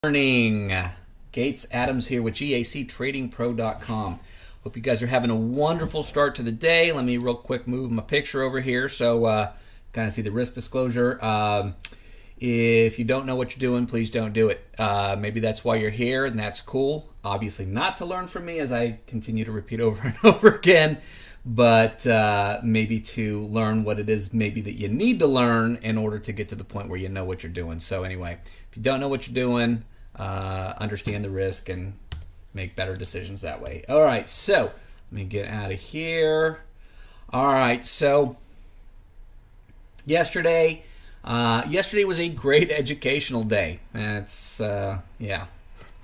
Morning. Gates Adams here with GACTradingPro.com. Hope you guys are having a wonderful start to the day. Let me real quick move my picture over here so kind of see the risk disclosure. If you don't know what you're doing, please don't do it. Maybe that's why you're here, and that's cool. Obviously not to learn from me, as I continue to repeat over and over again, but maybe to learn what it is maybe that you need to learn in order to get to the point where you know what you're doing. So anyway, if you don't know what you're doing, understand the risk and make better decisions that way. All right, so let me get out of here. All right, so yesterday was a great educational day. That's yeah,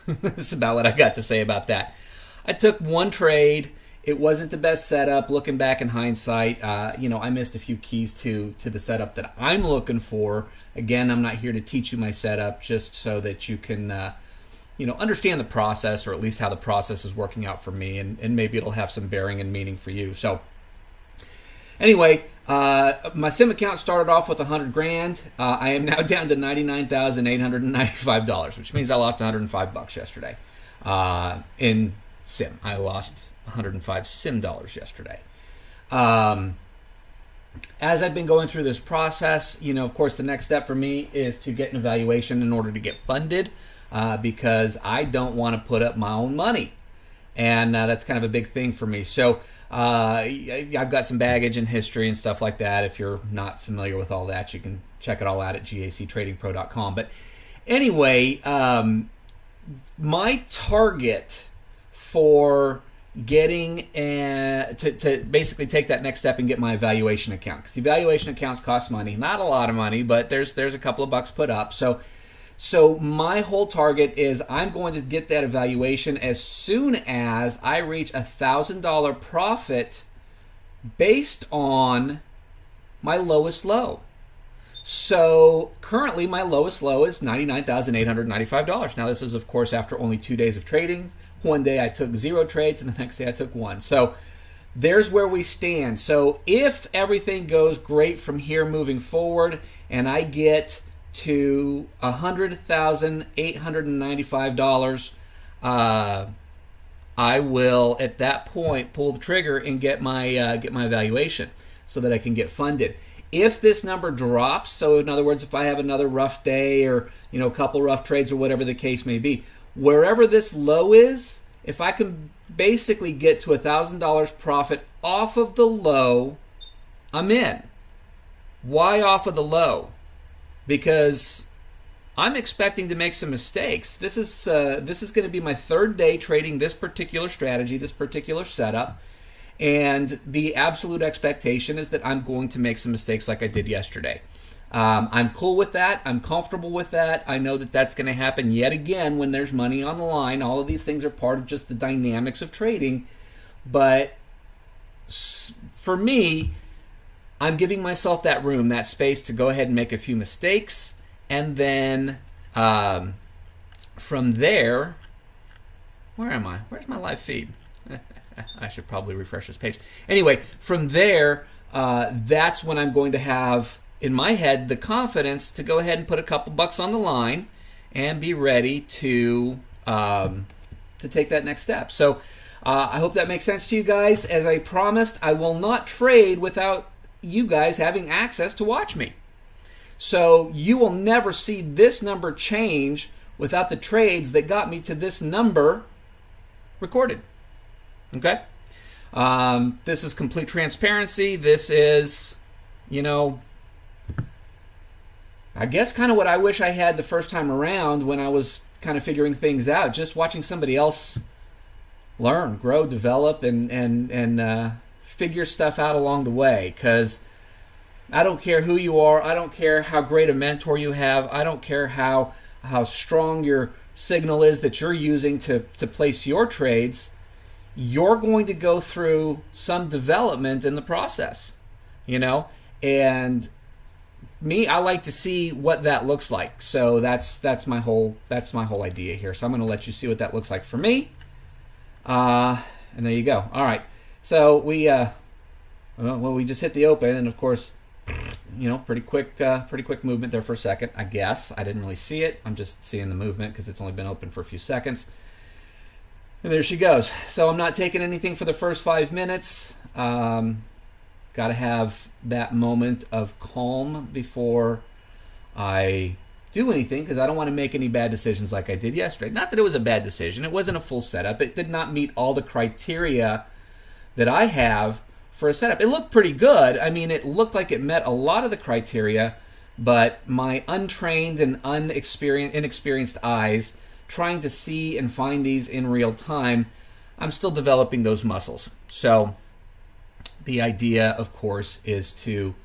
that's about what I got to say about that. I took one trade. It wasn't the best setup. Looking back in hindsight, I missed a few keys to the setup that I'm looking for. Again, I'm not here to teach you my setup, just so that you can, understand the process, or at least how the process is working out for me, and maybe it'll have some bearing and meaning for you. So, anyway, my sim account started off with $100,000. I am now down to $99,895, which means I lost $105 yesterday in sim. I lost 105 sim dollars yesterday. As I've been going through this process, of course, the next step for me is to get an evaluation in order to get funded, because I don't want to put up my own money, and that's kind of a big thing for me. So I've got some baggage and history and stuff like that. If you're not familiar with all that, you can check it all out at GACTradingPro.com. But anyway, my target for getting to basically take that next step and get my evaluation account, because evaluation accounts cost money, not a lot of money, but there's a couple of bucks put up. So my whole target is I'm going to get that evaluation as soon as I reach $1,000 profit based on my lowest low. So currently my lowest low is $99,895. Now this is, of course, after only 2 days of trading. One day I took 0 trades, and the next day I took 1. So there's where we stand. So if everything goes great from here moving forward, and I get to $100,895, I will at that point pull the trigger and get my evaluation so that I can get funded. If this number drops, so in other words, if I have another rough day, or a couple rough trades, or whatever the case may be, wherever this low is, if I can basically get to $1,000 profit off of the low, I'm in. Why off of the low? Because I'm expecting to make some mistakes. This is going to be my third day trading this particular strategy, this particular setup, and the absolute expectation is that I'm going to make some mistakes like I did yesterday. I'm cool with that. I'm comfortable with that. I know that that's going to happen yet again when there's money on the line. All of these things are part of just the dynamics of trading. But for me, I'm giving myself that room, that space to go ahead and make a few mistakes. And then from there, where am I? Where's my live feed? I should probably refresh this page. Anyway, from there, that's when I'm going to have, in my head, the confidence to go ahead and put a couple bucks on the line and be ready to take that next step. So I hope that makes sense to you guys. As I promised, I will not trade without you guys having access to watch me. So you will never see this number change without the trades that got me to this number recorded. Okay? This is complete transparency. This is, I guess kind of what I wish I had the first time around when I was kind of figuring things out, just watching somebody else learn, grow, develop, and figure stuff out along the way. Because I don't care who you are. I don't care how great a mentor you have. I don't care how strong your signal is that you're using to place your trades. You're going to go through some development in the process, and me, I like to see what that looks like. So that's my whole idea here. So I'm going to let you see what that looks like for me. And there you go. All right. So we just hit the open, and of course, pretty quick movement there for a second. I guess I didn't really see it. I'm just seeing the movement because it's only been open for a few seconds. And there she goes. So I'm not taking anything for the first 5 minutes. Got to have that moment of calm before I do anything, because I don't want to make any bad decisions like I did yesterday. Not that it was a bad decision. It wasn't a full setup. It did not meet all the criteria that I have for a setup. It looked pretty good. I mean, it looked like it met a lot of the criteria, but my untrained and inexperienced eyes, trying to see and find these in real time, I'm still developing those muscles. So the idea, of course, is to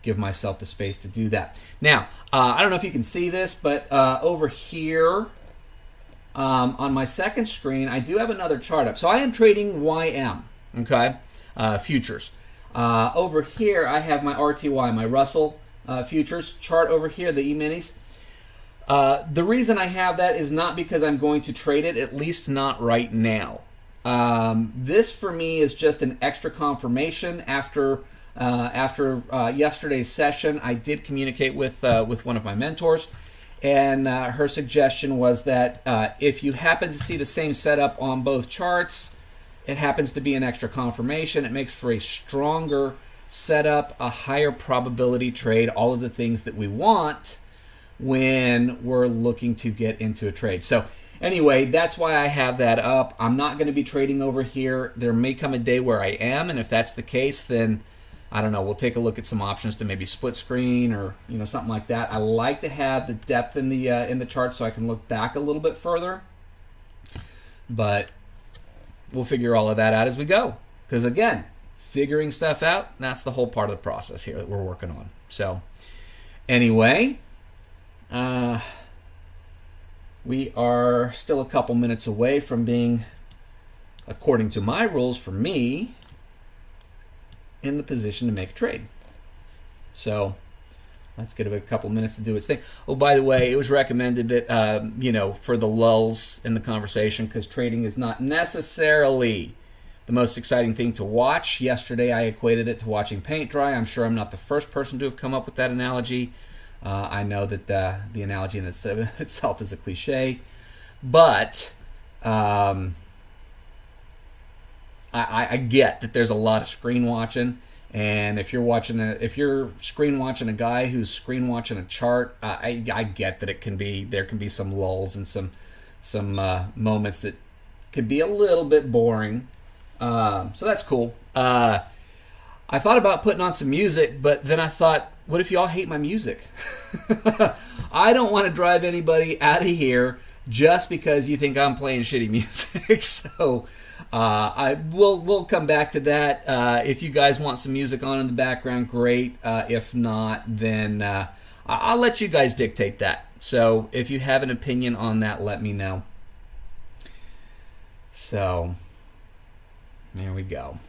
give myself the space to do that. Now, I don't know if you can see this, but over here on my second screen, I do have another chart up. So I am trading YM, okay, futures. Over here, I have my RTY, my Russell futures chart over here, the E-minis. The reason I have that is not because I'm going to trade it, at least not right now. This for me is just an extra confirmation. After yesterday's session, I did communicate with one of my mentors, and her suggestion was that if you happen to see the same setup on both charts, it happens to be an extra confirmation. It makes for a stronger setup, a higher probability trade, all of the things that we want when we're looking to get into a trade. So anyway, that's why I have that up. I'm not going to be trading over here. There may come a day where I am, and if that's the case, then I don't know, we'll take a look at some options to maybe split screen or something like that. I like to have the depth in the chart so I can look back a little bit further, but we'll figure all of that out as we go. Because again, figuring stuff out, that's the whole part of the process here that we're working on. So anyway, we are still a couple minutes away from being, according to my rules for me, in the position to make a trade. So let's give it a couple minutes to do its thing. Oh, by the way, it was recommended that, for the lulls in the conversation, because trading is not necessarily the most exciting thing to watch. Yesterday, I equated it to watching paint dry. I'm sure I'm not the first person to have come up with that analogy. I know that the analogy in itself is a cliche, but I get that there's a lot of screen watching, and if you're screen watching a guy who's screen watching a chart, I get that there can be some lulls and some moments that could be a little bit boring. So that's cool. I thought about putting on some music, but then I thought, what if y'all hate my music? I don't want to drive anybody out of here just because you think I'm playing shitty music. So we'll come back to that. If you guys want some music on in the background, great. If not, then I'll let you guys dictate that. So if you have an opinion on that, let me know. So there we go.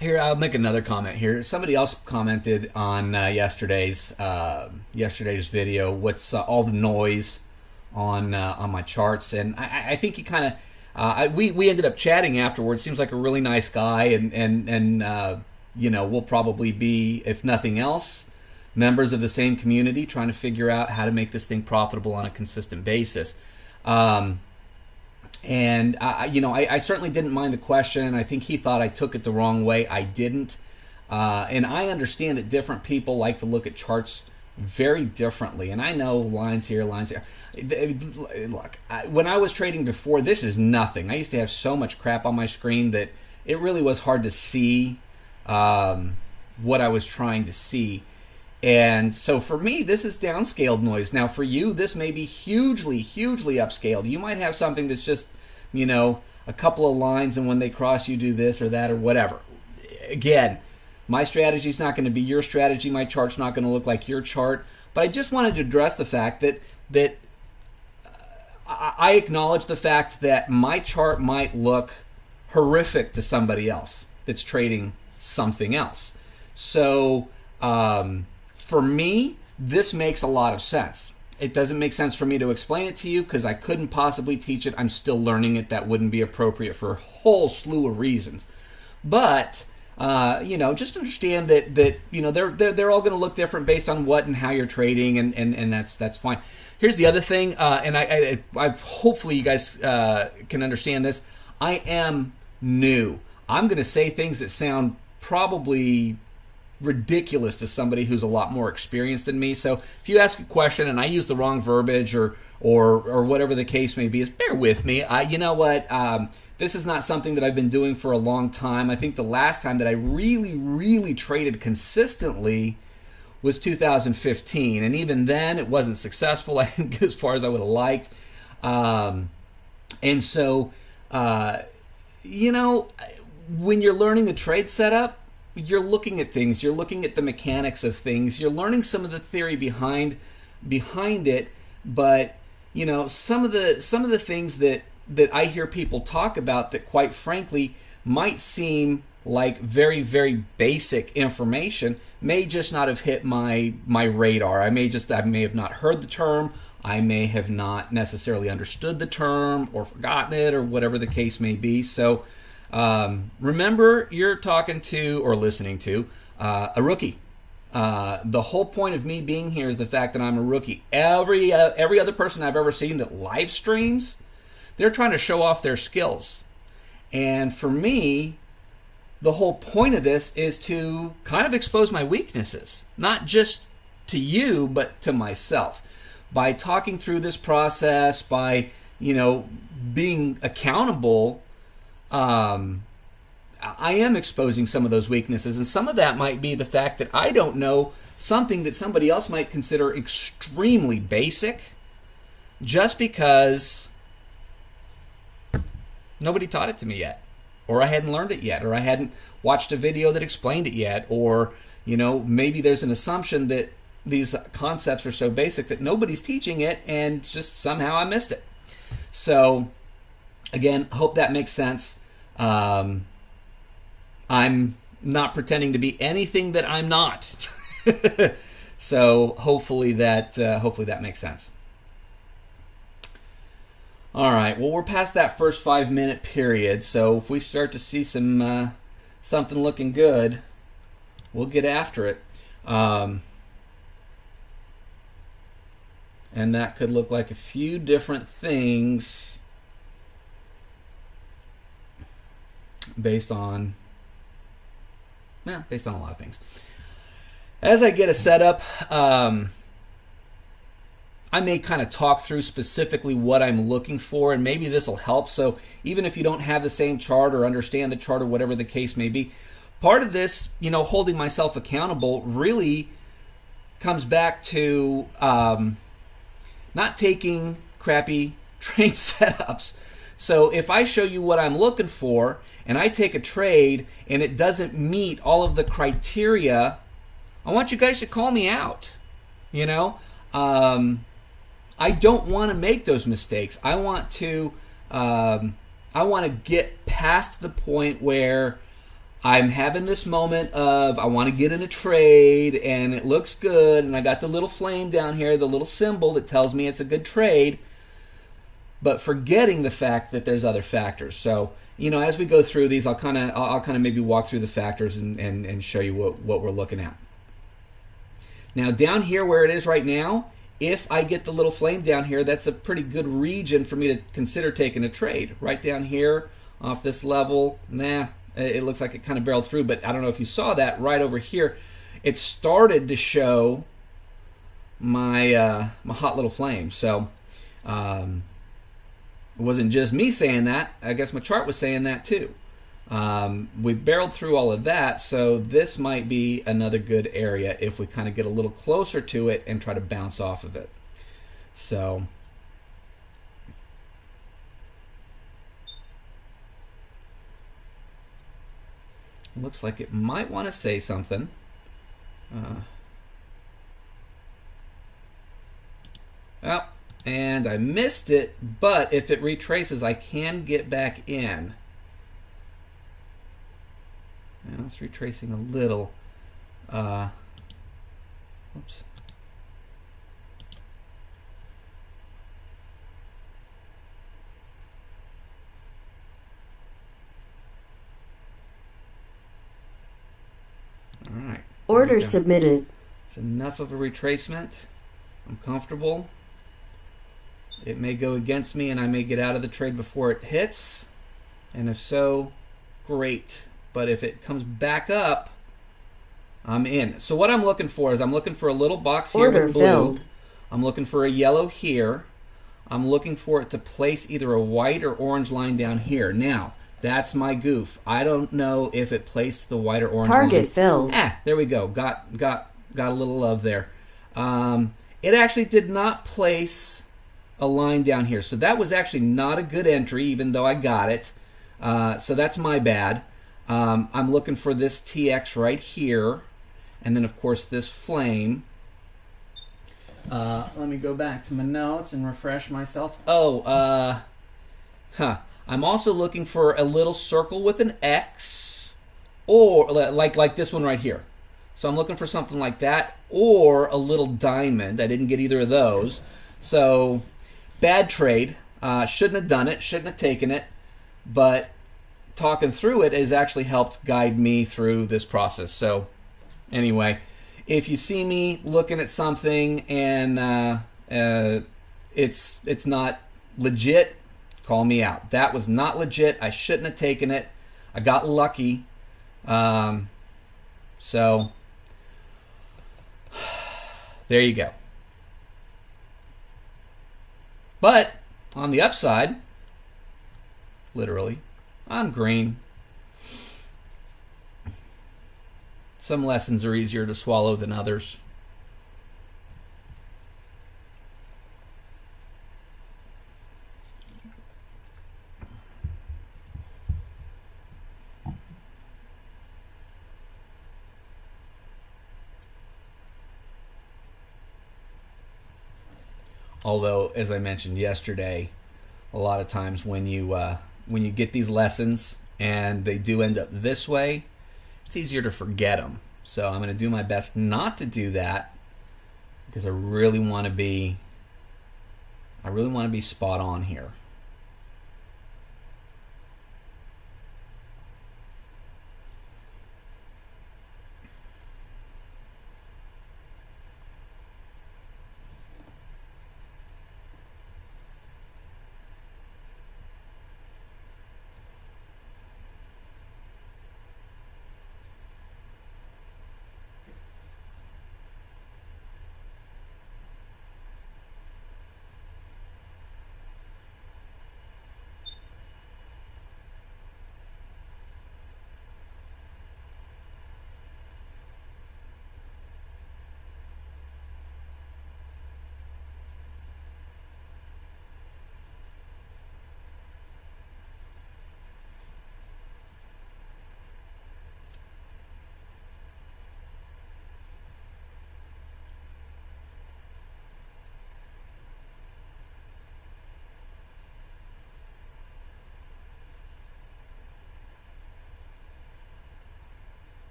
Here, I'll make another comment here. Somebody else commented on yesterday's video. What's all the noise on my charts? And I think he kind of we ended up chatting afterwards. Seems like a really nice guy, and we'll probably be, if nothing else, members of the same community, trying to figure out how to make this thing profitable on a consistent basis. And I certainly didn't mind the question. I think he thought I took it the wrong way. I didn't. And I understand that different people like to look at charts very differently. And I know lines here, lines here. Look, when I was trading before, this is nothing. I used to have so much crap on my screen that it really was hard to see what I was trying to see. And so for me, this is downscaled noise. Now for you, this may be hugely, hugely upscaled. You might have something that's just, a couple of lines, and when they cross, you do this or that or whatever. Again, my strategy is not going to be your strategy. My chart's not going to look like your chart. But I just wanted to address the fact that I acknowledge the fact that my chart might look horrific to somebody else that's trading something else. So for me, this makes a lot of sense. It doesn't make sense for me to explain it to you because I couldn't possibly teach it. I'm still learning it. That wouldn't be appropriate for a whole slew of reasons. But just understand that they're all going to look different based on what and how you're trading, and that's fine. Here's the other thing, and I hopefully you guys can understand this. I am new. I'm going to say things that sound probably ridiculous to somebody who's a lot more experienced than me. So if you ask a question and I use the wrong verbiage or whatever the case may be, is bear with me. You know what? This is not something that I've been doing for a long time. I think the last time that I really, really traded consistently was 2015, and even then it wasn't successful. I didn't get as far as I would have liked. And so, when you're learning the trade setup, you're looking at things, you're looking at the mechanics of things, you're learning some of the theory behind it, but some of the things that I hear people talk about that quite frankly might seem like very, very basic information may just not have hit my radar. I may have not heard the term, I may have not necessarily understood the term or forgotten it or whatever the case may be. So remember, you're talking to or listening to a rookie. The whole point of me being here is the fact that I'm a rookie. Every other person I've ever seen that live streams, they're trying to show off their skills. And for me, the whole point of this is to kind of expose my weaknesses, not just to you, but to myself. By talking through this process, by being accountable, I am exposing some of those weaknesses, and some of that might be the fact that I don't know something that somebody else might consider extremely basic just because nobody taught it to me yet, or I hadn't learned it yet, or I hadn't watched a video that explained it yet, or maybe there's an assumption that these concepts are so basic that nobody's teaching it and just somehow I missed it. So again, hope that makes sense. I'm not pretending to be anything that I'm not. So hopefully that makes sense. All right. Well, we're past that first 5-minute period. So if we start to see some something looking good, we'll get after it. And that could look like a few different things based on a lot of things. As I get a setup, I may kind of talk through specifically what I'm looking for, and maybe this will help. So even if you don't have the same chart or understand the chart or whatever the case may be, part of this, holding myself accountable really comes back to not taking crappy trade setups. So if I show you what I'm looking for and I take a trade and it doesn't meet all of the criteria, I want you guys to call me out. I don't want to make those mistakes. I want to get past the point where I'm having this moment of I want to get in a trade and it looks good and I got the little flame down here, the little symbol that tells me it's a good trade, but forgetting the fact that there's other factors. So, as we go through these, I'll kind of maybe walk through the factors and show you what we're looking at. Now, down here where it is right now, if I get the little flame down here, that's a pretty good region for me to consider taking a trade. Right down here off this level, it looks like it kind of barreled through, but I don't know if you saw that right over here. It started to show my hot little flame. So it wasn't just me saying that. I guess my chart was saying that too. We barreled through all of that, so this might be another good area if we kind of get a little closer to it and try to bounce off of it. So looks like it might want to say something. And I missed it, but if it retraces, I can get back in. Now it's retracing a little. Oops. All right. Order submitted. It's enough of a retracement. I'm comfortable. It may go against me and I may get out of the trade before it hits. And if so, great. But if it comes back up, I'm in. So what I'm looking for is I'm looking for a little box here Order with blue. filled. I'm looking for a yellow here. I'm looking for it to place either a white or orange line down here. Now, that's my goof. I don't know if it placed the white or orange line. Target filled. There we go. Got a little love there. It actually did not place a line down here. So that was actually not a good entry, even though I got it. So that's my bad. I'm looking for this TX right here. And then, of course, this flame. Let me go back to my notes and refresh myself. I'm also looking for a little circle with an X, or like this one right here. So I'm looking for something like that, or a little diamond. I didn't get either of those. So bad trade. Shouldn't have done it. Shouldn't have taken it. But talking through it has actually helped guide me through this process. So anyway, if you see me looking at something and it's not legit, call me out. That was not legit. I shouldn't have taken it. I got lucky. So there you go. But on the upside, literally, I'm green. Some lessons are easier to swallow than others. Although, as I mentioned yesterday, a lot of times when you get these lessons and they do end up this way, it's easier to forget them. So I'm going to do my best not to do that because I really want to be spot on here.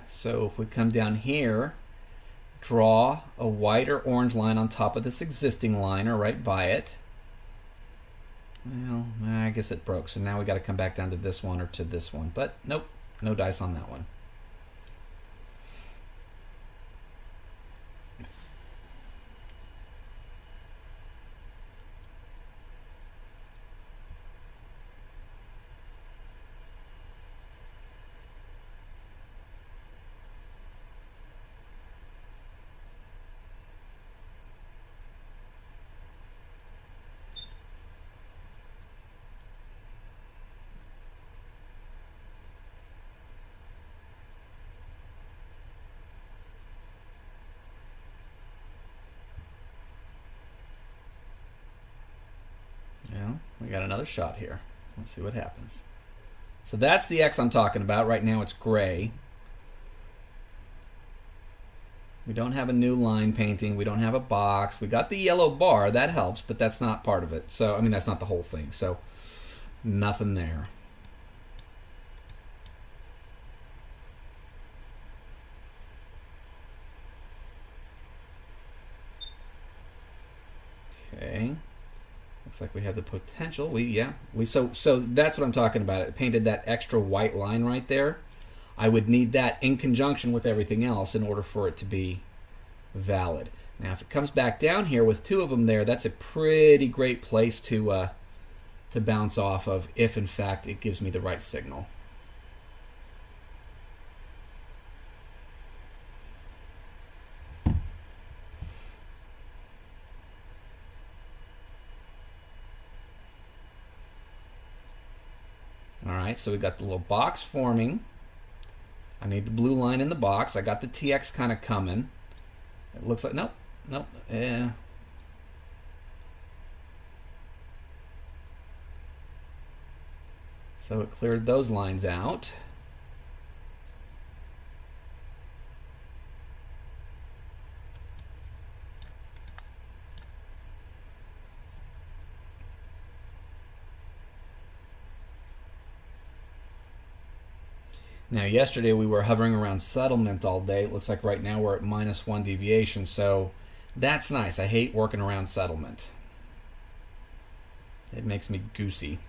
So if we come down here, draw a white or orange line on top of this existing line or right by it. Well, I guess it broke, so now we got to come back down to this one or to this one. But nope, no dice on that one. Well, we got another shot here. Let's see what happens. So that's the X I'm talking about. Right now it's gray. We don't have a new line painting. We don't have a box. We got the yellow bar. That helps, but that's not part of it. So, I mean, that's not the whole thing. So, nothing there. Okay. Looks like we have the potential. So that's what I'm talking about. It painted that extra white line right there. I would need that in conjunction with everything else in order for it to be valid. Now, if it comes back down here with two of them there, that's a pretty great place to bounce off of if, in fact, it gives me the right signal. All right, so we got the little box forming. I need the blue line in the box. I got the TX kind of coming. It looks like, nope. Yeah. So it cleared those lines out. Now, yesterday we were hovering around settlement all day. It looks like right now we're at -1 deviation, so that's nice. I hate working around settlement. It makes me goosey.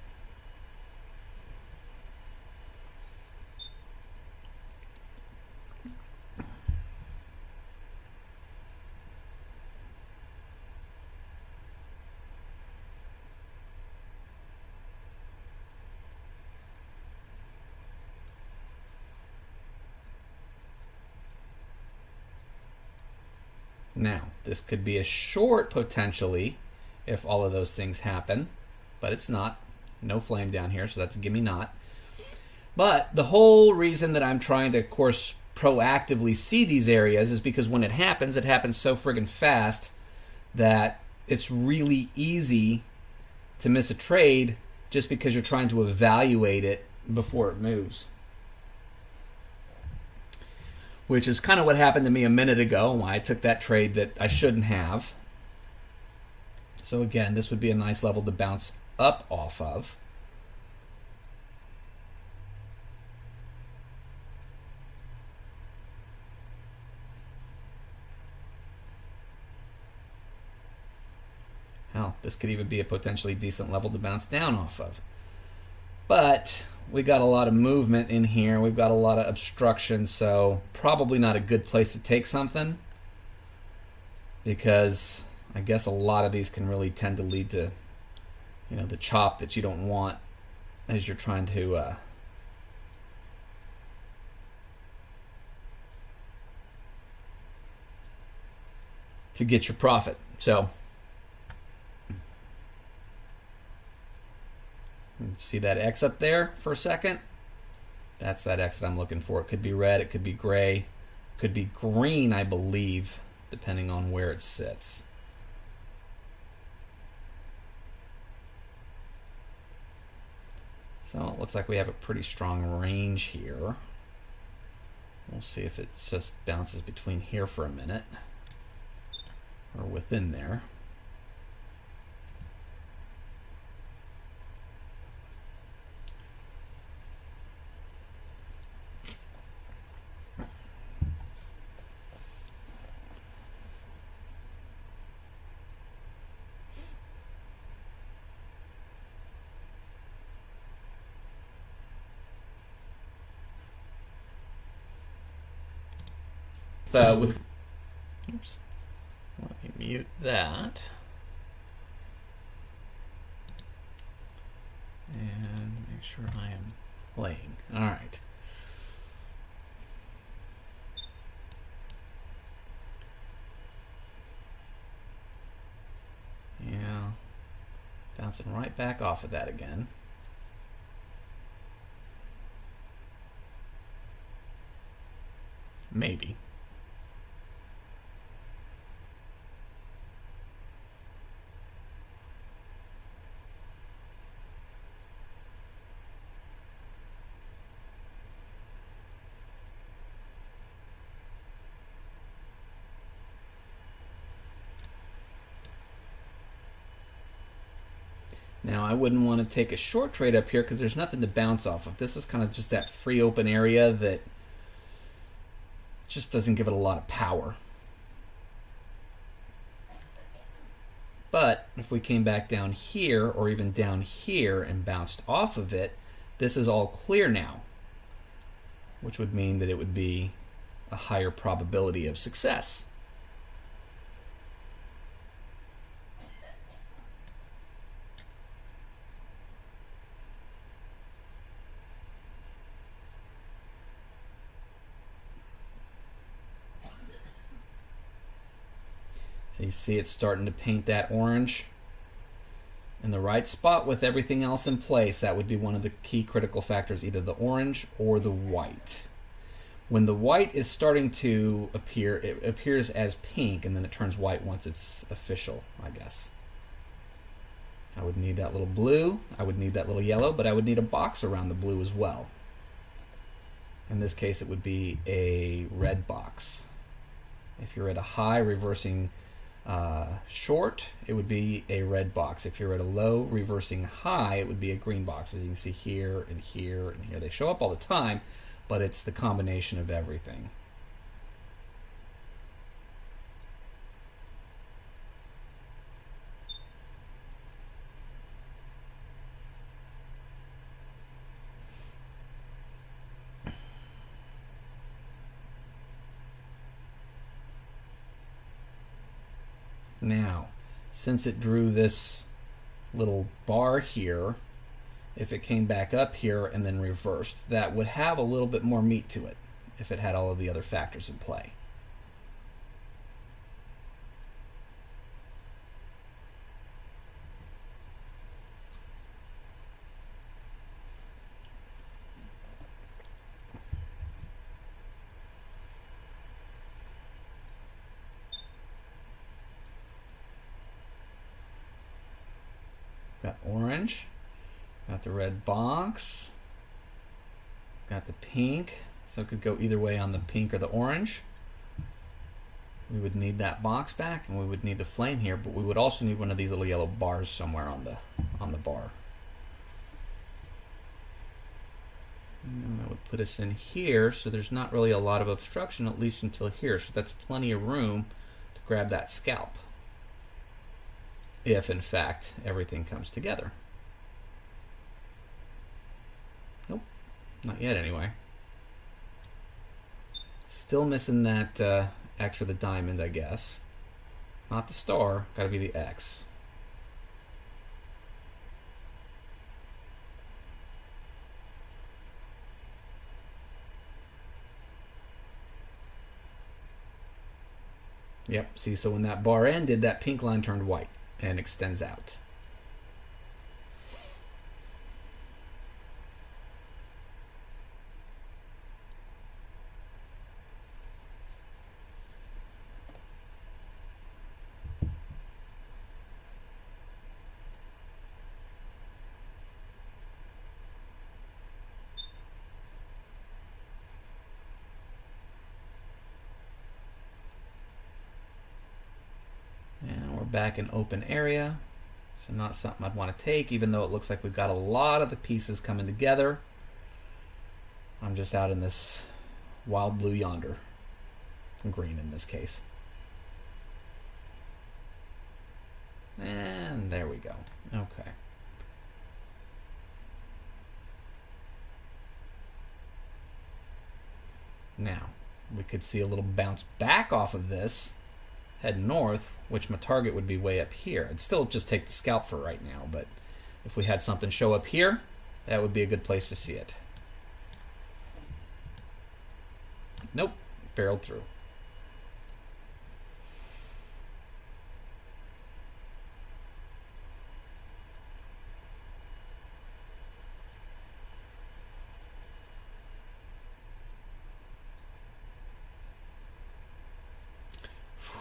Now, this could be a short potentially if all of those things happen, but it's not. No flame down here, so that's a gimme not. But the whole reason that I'm trying to, of course, proactively see these areas is because when it happens so friggin' fast that it's really easy to miss a trade just because you're trying to evaluate it before it moves. Which is kind of what happened to me a minute ago when I took that trade that I shouldn't have. So again, this would be a nice level to bounce up off of. Hell, this could even be a potentially decent level to bounce down off of. But we got a lot of movement in here. We've got a lot of obstruction, so probably not a good place to take something, because I guess a lot of these can really tend to lead to, the chop that you don't want as you're trying to get your profit. So see that X up there for a second? That's that X that I'm looking for. It could be red, it could be gray, it could be green, I believe, depending on where it sits. So it looks like we have a pretty strong range here. We'll see if it just bounces between here for a minute, or within there. Oops, let me mute that, and make sure I am playing. All right. Yeah, bouncing right back off of that again. Maybe. Now I wouldn't want to take a short trade up here because there's nothing to bounce off of. This is kind of just that free open area that just doesn't give it a lot of power. But if we came back down here or even down here and bounced off of it, this is all clear now, which would mean that it would be a higher probability of success. So you see it's starting to paint that orange in the right spot with everything else in place. That would be one of the key critical factors, either the orange or the white. When the white is starting to appear, it appears as pink and then it turns white once it's official, I guess. I would need that little blue, I would need that little yellow, but I would need a box around the blue as well. In this case it would be a red box. If you're at a high reversing short, it would be a red box. If you're at a low reversing high, it would be a green box. As you can see here and here and here. They show up all the time, but it's the combination of everything. Now, since it drew this little bar here, if it came back up here and then reversed, that would have a little bit more meat to it if it had all of the other factors in play. Got orange, got the red box, got the pink, so it could go either way on the pink or the orange. We would need that box back and we would need the flame here, but we would also need one of these little yellow bars somewhere on the bar. And that would put us in here, so there's not really a lot of obstruction, at least until here, so that's plenty of room to grab that scalp, if in fact everything comes together. Nope, not yet anyway. Still missing that X or the diamond, I guess. Not the star, gotta be the X. Yep, see, so when that bar ended, that pink line turned white and extends out. Back in open area, so not something I'd want to take, even though it looks like we've got a lot of the pieces coming together. I'm just out in this wild blue yonder, green in this case, and there we go. Okay, now we could see a little bounce back off of this, head north, which my target would be way up here. I'd still just take the scalp for right now, but if we had something show up here, that would be a good place to see it. Nope, barreled through.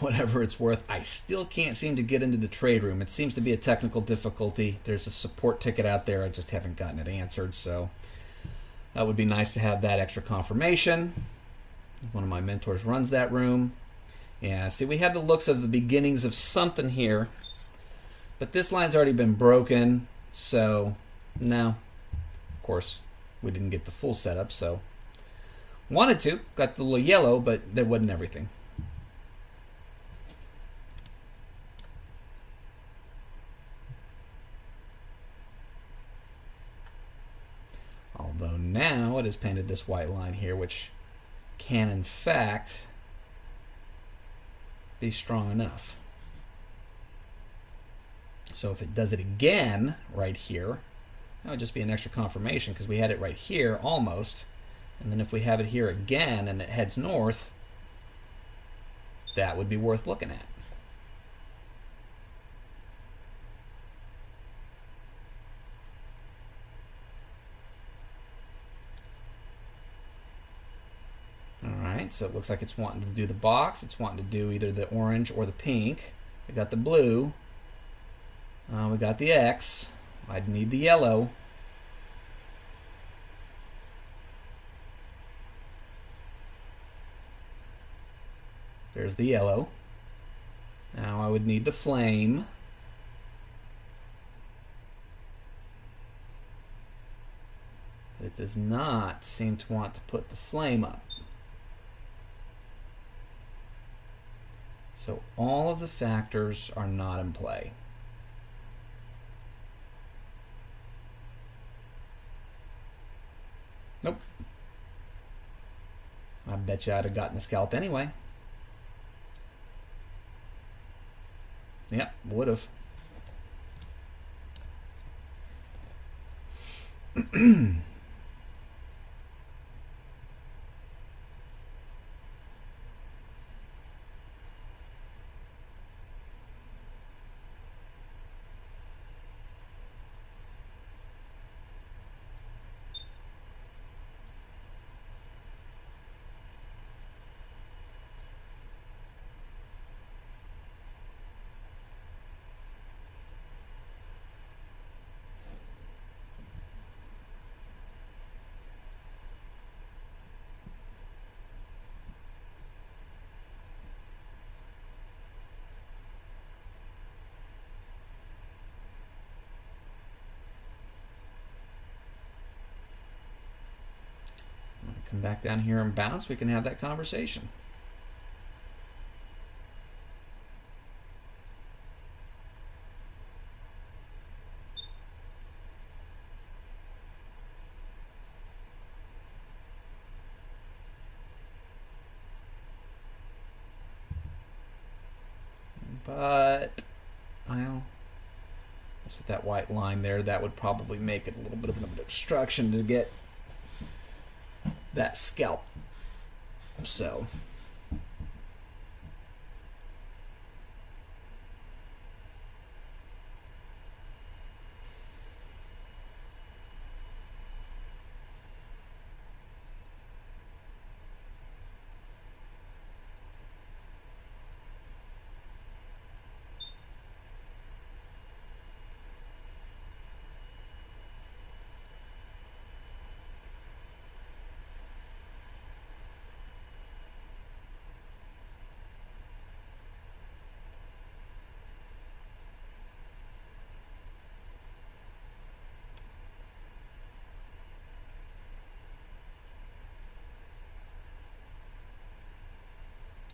Whatever it's worth, I still can't seem to get into the trade room. It seems to be a technical difficulty. There's a support ticket out there. I just haven't gotten it answered, so that would be nice to have that extra confirmation. One of my mentors runs that room. Yeah, see, we have the looks of the beginnings of something here, but this line's already been broken, So, no. Of course, we didn't get the full setup, so wanted to. Got the little yellow, but that wasn't everything. Although now it has painted this white line here, which can in fact be strong enough. So if it does it again right here, that would just be an extra confirmation because we had it right here almost. And then if we have it here again and it heads north, that would be worth looking at. Alright, so it looks like it's wanting to do the box. It's wanting to do either the orange or the pink. We got the blue. We got the X. I'd need the yellow. There's the yellow. Now I would need the flame. But it does not seem to want to put the flame up. So all of the factors are not in play. Nope. I bet you I'd have gotten a scalp anyway. Yep, would have. Come back down here and bounce, we can have that conversation. But, well, that's with that white line there, that would probably make it a little bit of an obstruction to get that scalp. So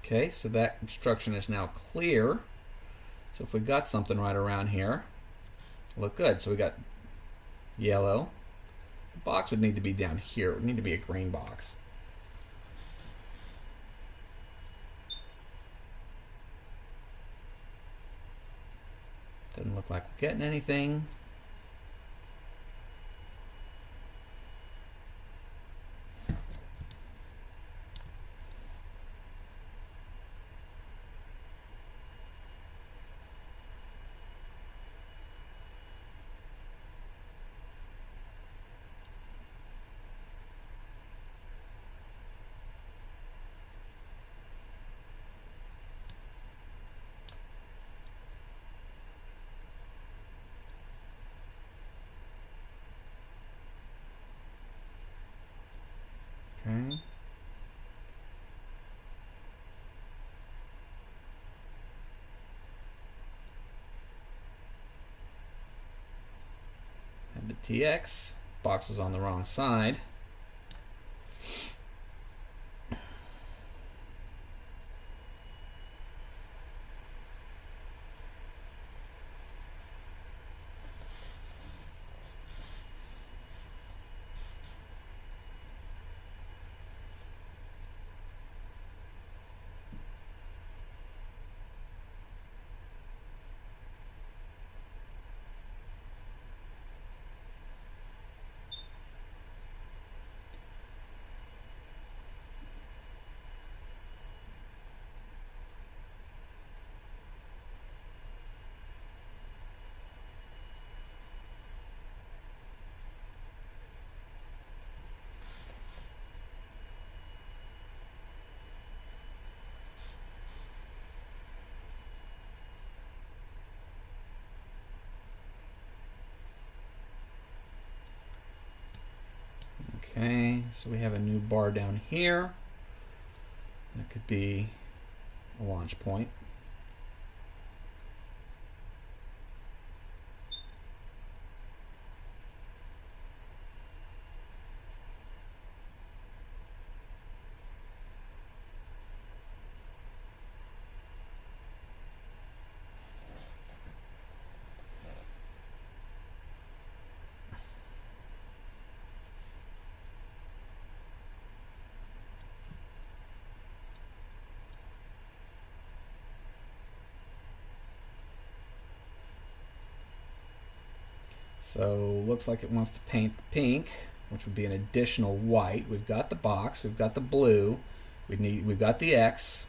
okay, so that obstruction is now clear. So if we got something right around here, look good. So we got yellow. The box would need to be down here. It would need to be a green box. Doesn't look like we're getting anything. TX. Box was on the wrong side. Okay, so we have a new bar down here. That could be a launch point. So looks like it wants to paint the pink, which would be an additional white. We've got the box, we've got the blue, we've got the X,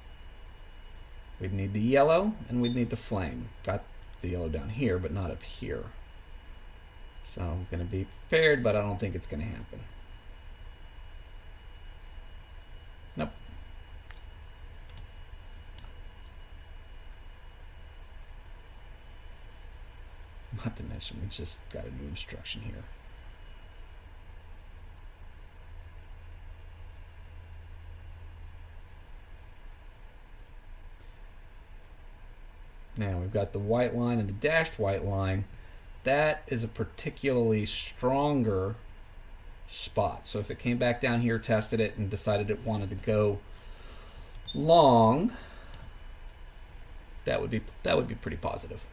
we'd need the yellow, and we'd need the flame. Got the yellow down here, but not up here. So I'm going to be prepared, but I don't think it's going to happen. Nope. Not to mention, we just got a new instruction here. Now we've got the white line and the dashed white line. That is a particularly stronger spot. So if it came back down here, tested it, and decided it wanted to go long, that would be pretty positive.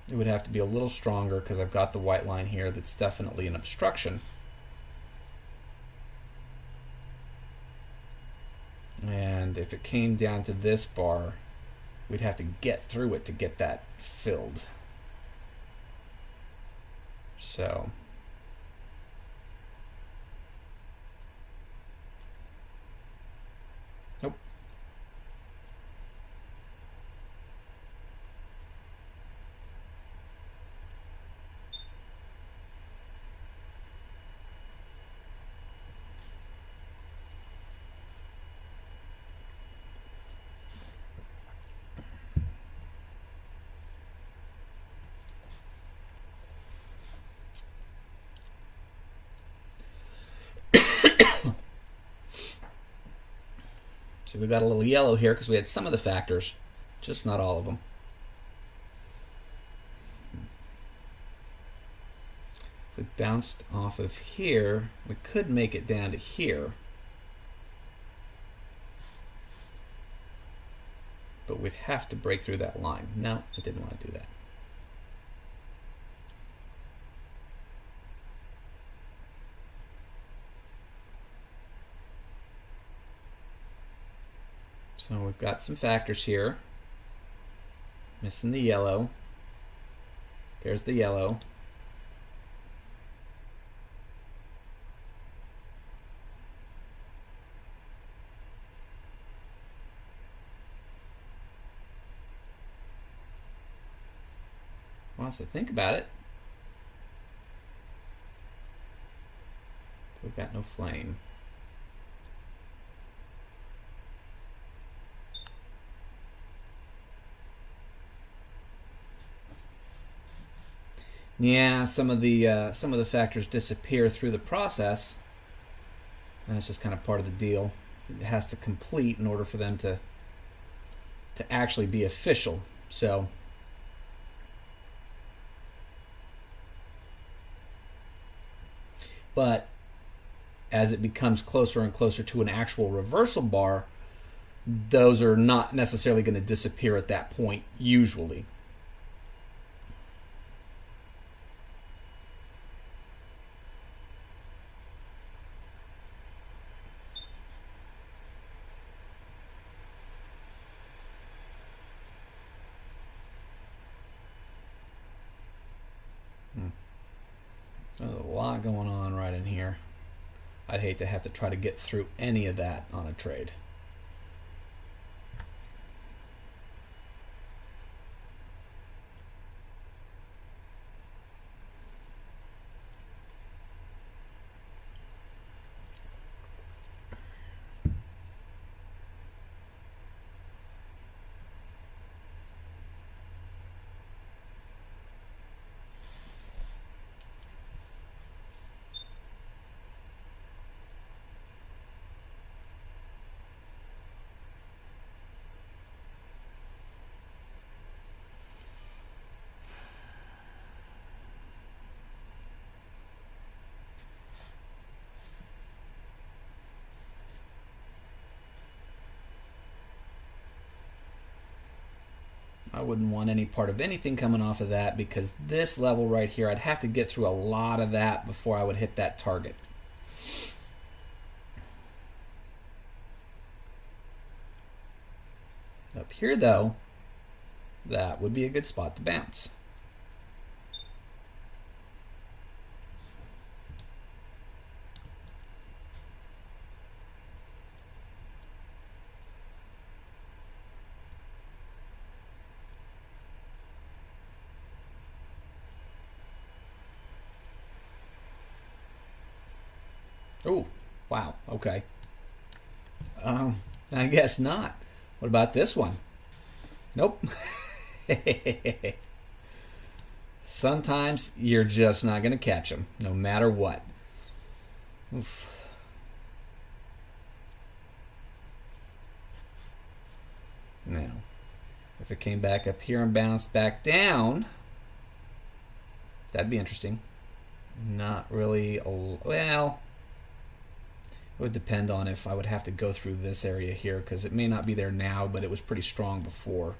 It would have to be a little stronger because I've got the white line here that's definitely an obstruction. And if it came down to this bar, we'd have to get through it to get that filled. So nope. So we got a little yellow here because we had some of the factors, just not all of them. If we bounced off of here, we could make it down to here. But we'd have to break through that line. No, I didn't want to do that. So we've got some factors here. Missing the yellow. There's the yellow. Wants to think about it. We've got no flame. Yeah, some of the factors disappear through the process. And that's just kind of part of the deal. It has to complete in order for them to actually be official. So but as it becomes closer and closer to an actual reversal bar, those are not necessarily going to disappear at that point usually. There's a lot going on right in here. I'd hate to have to try to get through any of that on a trade. I wouldn't want any part of anything coming off of that, because this level right here, I'd have to get through a lot of that before I would hit that target. Up here, though, that would be a good spot to bounce. Oh, wow. Okay. I guess not. What about this one? Nope. Sometimes you're just not going to catch them, no matter what. Oof. Now, if it came back up here and bounced back down, that'd be interesting. Not really. Well, it would depend on if I would have to go through this area here, because it may not be there now, but it was pretty strong before.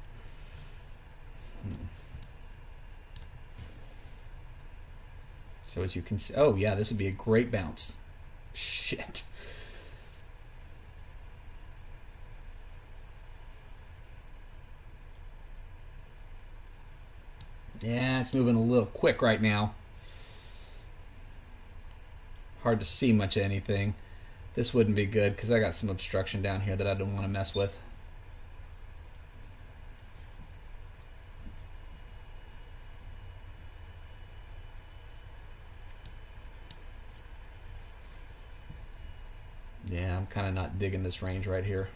So as you can see, oh yeah, this would be a great bounce. Shit. Yeah, it's moving a little quick right now. Hard to see much of anything. This wouldn't be good because I got some obstruction down here that I don't want to mess with. Yeah, I'm kind of not digging this range right here.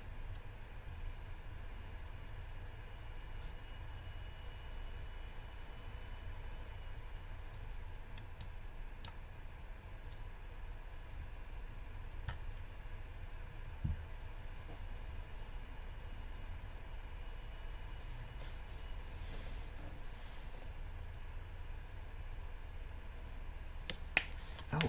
Oh.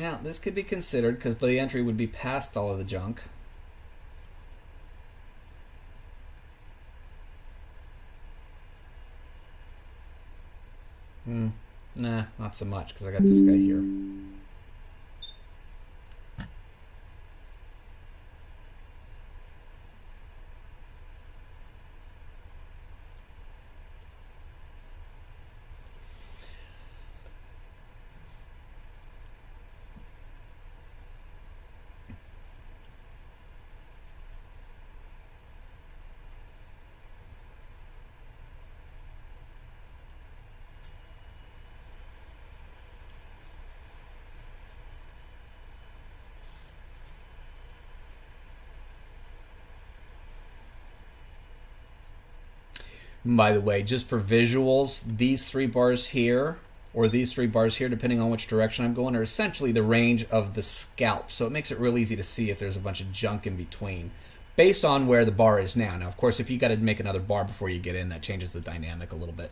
Now, this could be considered because the entry would be past all of the junk. Nah, not so much because I got this guy here. And by the way, just for visuals, these 3 bars here or these 3 bars here, depending on which direction I'm going, are essentially the range of the scalp. So it makes it real easy to see if there's a bunch of junk in between based on where the bar is now. Now, of course, if you got to make another bar before you get in, that changes the dynamic a little bit.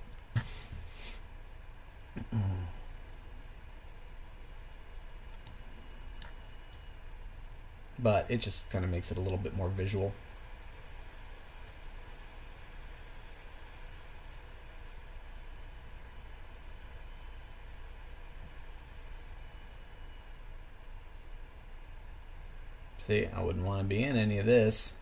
But it just kind of makes it a little bit more visual. See, I wouldn't want to be in any of this.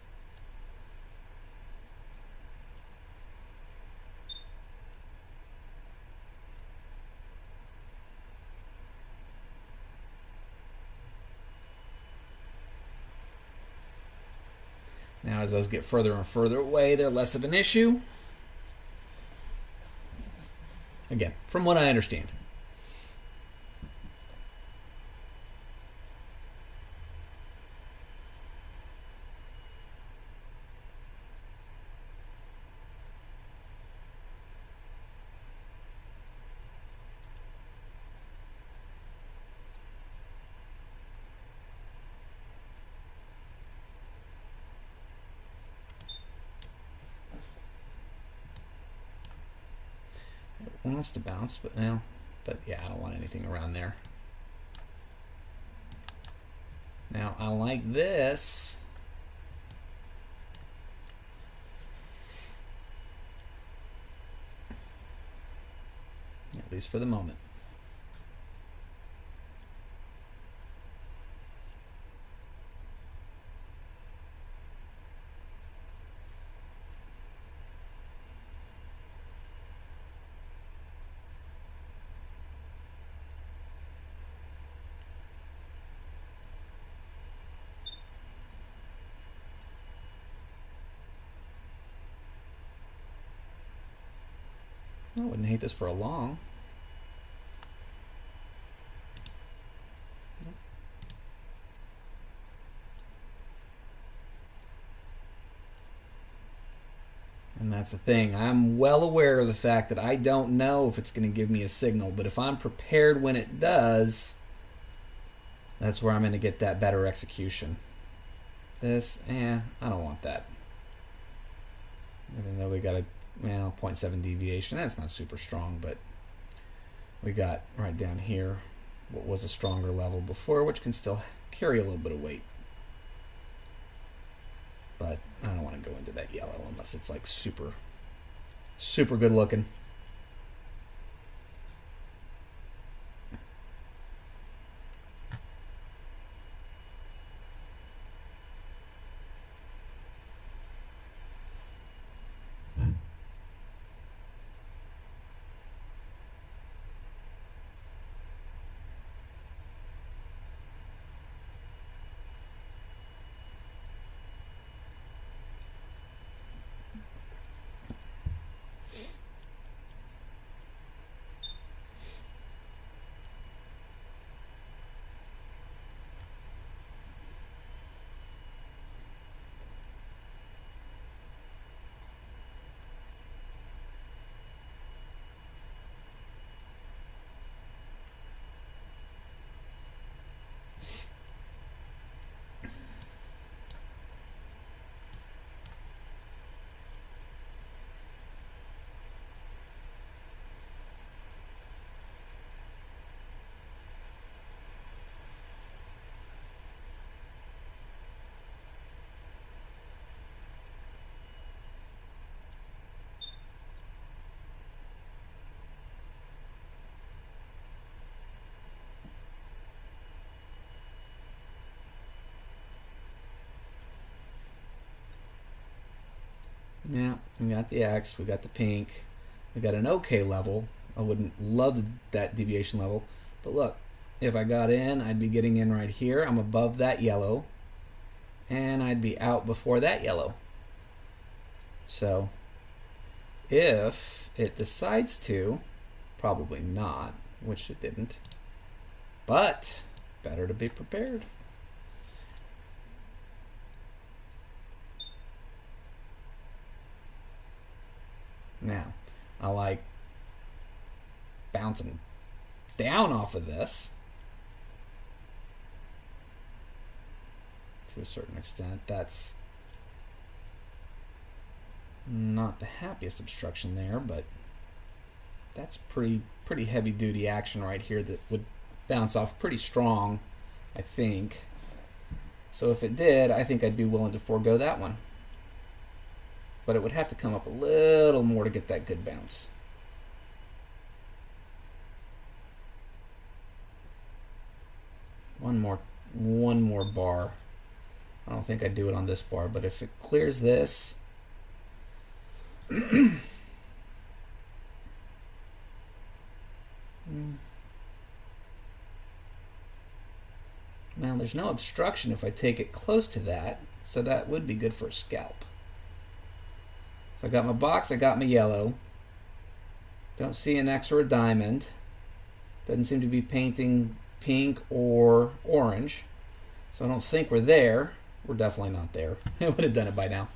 Now, as those get further and further away, they're less of an issue. Again, from what I understand. Wants to bounce, but yeah, I don't want anything around there. Now I like this. At least for the moment. I wouldn't hate this for a long. And that's the thing. I'm well aware of the fact that I don't know if it's going to give me a signal, but if I'm prepared when it does, that's where I'm going to get that better execution. This, I don't want that. Even though we got a 0.7 deviation, that's not super strong, but we got right down here what was a stronger level before, which can still carry a little bit of weight. But I don't want to go into that yellow unless it's like super good looking. Yeah, we got the X, we got the pink, we got an okay level. I wouldn't love that deviation level, but look, if I got in, I'd be getting in right here. I'm above that yellow, and I'd be out before that yellow. So if it decides to, probably not, which it didn't, but better to be prepared. I like bouncing down off of this to a certain extent. That's not the happiest obstruction there, but that's pretty heavy duty action right here that would bounce off pretty strong, I think. So if it did, I think I'd be willing to forego that one. But it would have to come up a little more to get that good bounce. One more bar. I don't think I'd do it on this bar, but if it clears this, now there's no obstruction if I take it close to that, so that would be good for a scalp. So I got my box, I got my yellow. Don't see an X or a diamond. Doesn't seem to be painting pink or orange. So I don't think we're there. We're definitely not there. I would have done it by now.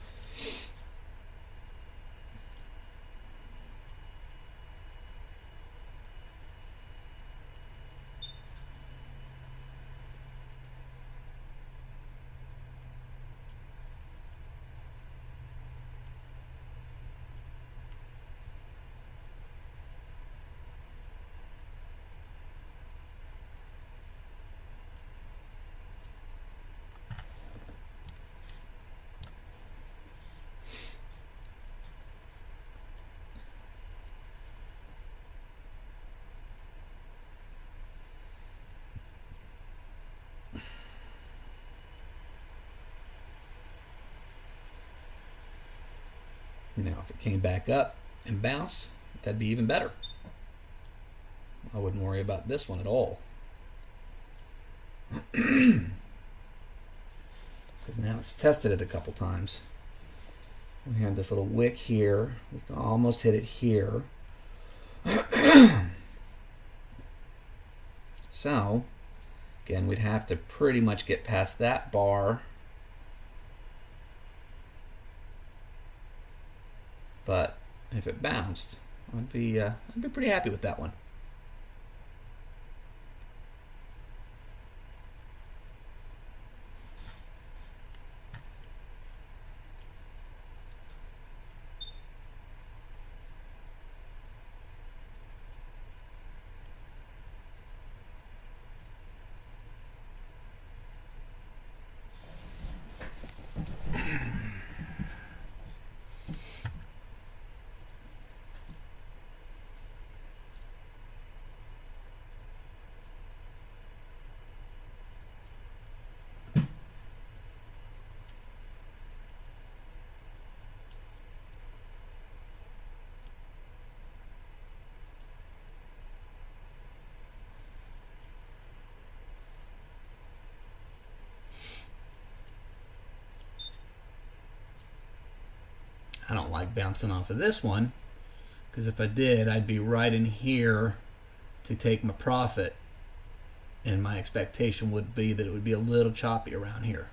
Now, if it came back up and bounced, that'd be even better. I wouldn't worry about this one at all. Because now it's tested it a couple times. We have this little wick here. We can almost hit it here. So, again, we'd have to pretty much get past that bar. But if it bounced, I'd be pretty happy with that one. I don't like bouncing off of this one, because if I did, I'd be right in here to take my profit, and my expectation would be that it would be a little choppy around here.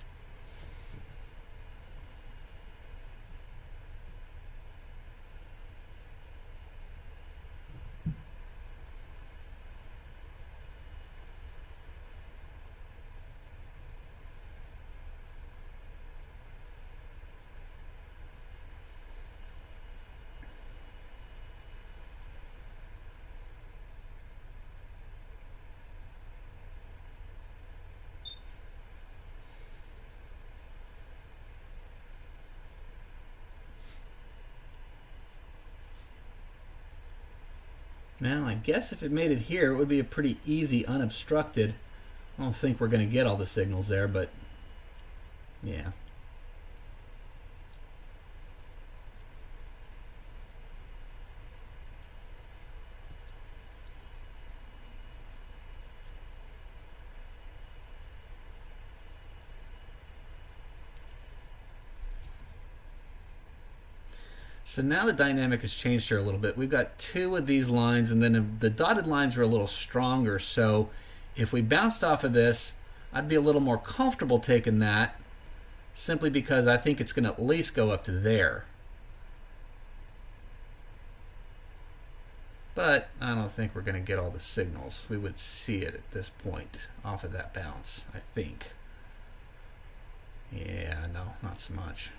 Now, I guess if it made it here, it would be a pretty easy, unobstructed. I don't think we're going to get all the signals there, but yeah. So now the dynamic has changed here a little bit. We've got two of these lines, and then the dotted lines are a little stronger. So if we bounced off of this, I'd be a little more comfortable taking that, simply because I think it's going to at least go up to there. but I don't think we're going to get all the signals. We would see it at this point off of that bounce, I think. Yeah, no, not so much.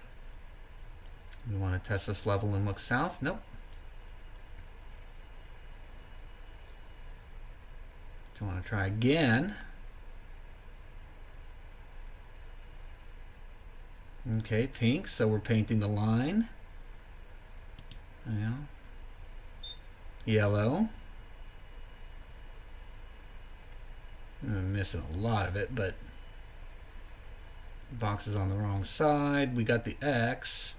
We want to test this level and look south? Nope. Do you want to try again? Okay, pink, so we're painting the line. Yeah. Yellow. I'm missing a lot of it, but the box is on the wrong side. We got the X.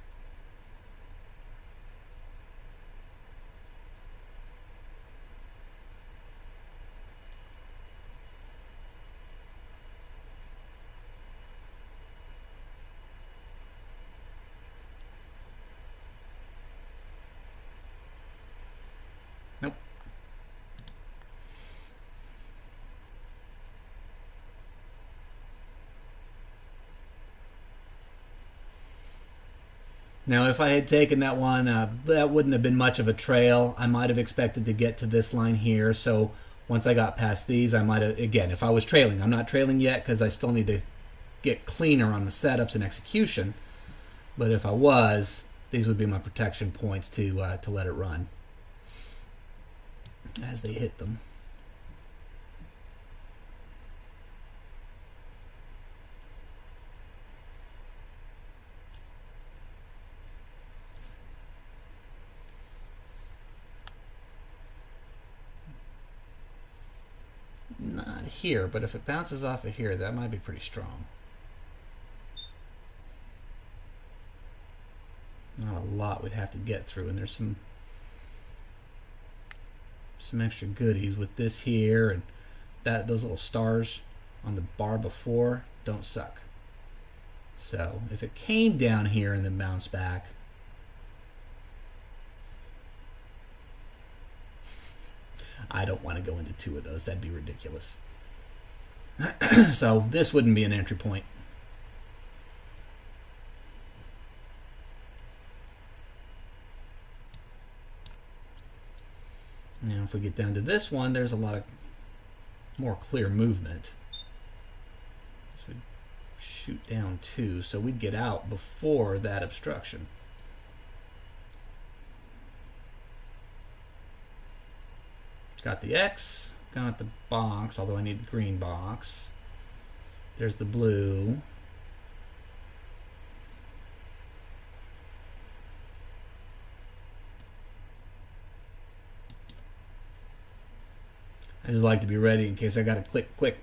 Nope. Now, if I had taken that one, that wouldn't have been much of a trail. I might have expected to get to this line here. So once I got past these, I might have, again, if I was trailing, I'm not trailing yet because I still need to get cleaner on the setups and execution. But if I was, these would be my protection points to let it run as they hit them. Not here, but if it bounces off of here, that might be pretty strong. Not a lot we'd have to get through, and there's some extra goodies with this here, and those little stars on the bar before don't suck. So if it came down here and then bounced back, I don't want to go into two of those. That'd be ridiculous. So this wouldn't be an entry point. Now if we get down to this one, there's a lot of more clear movement. So we'd shoot down two, so we'd get out before that obstruction. Got the X, got the box, although I need the green box. There's the blue. I just like to be ready in case I got to click quick.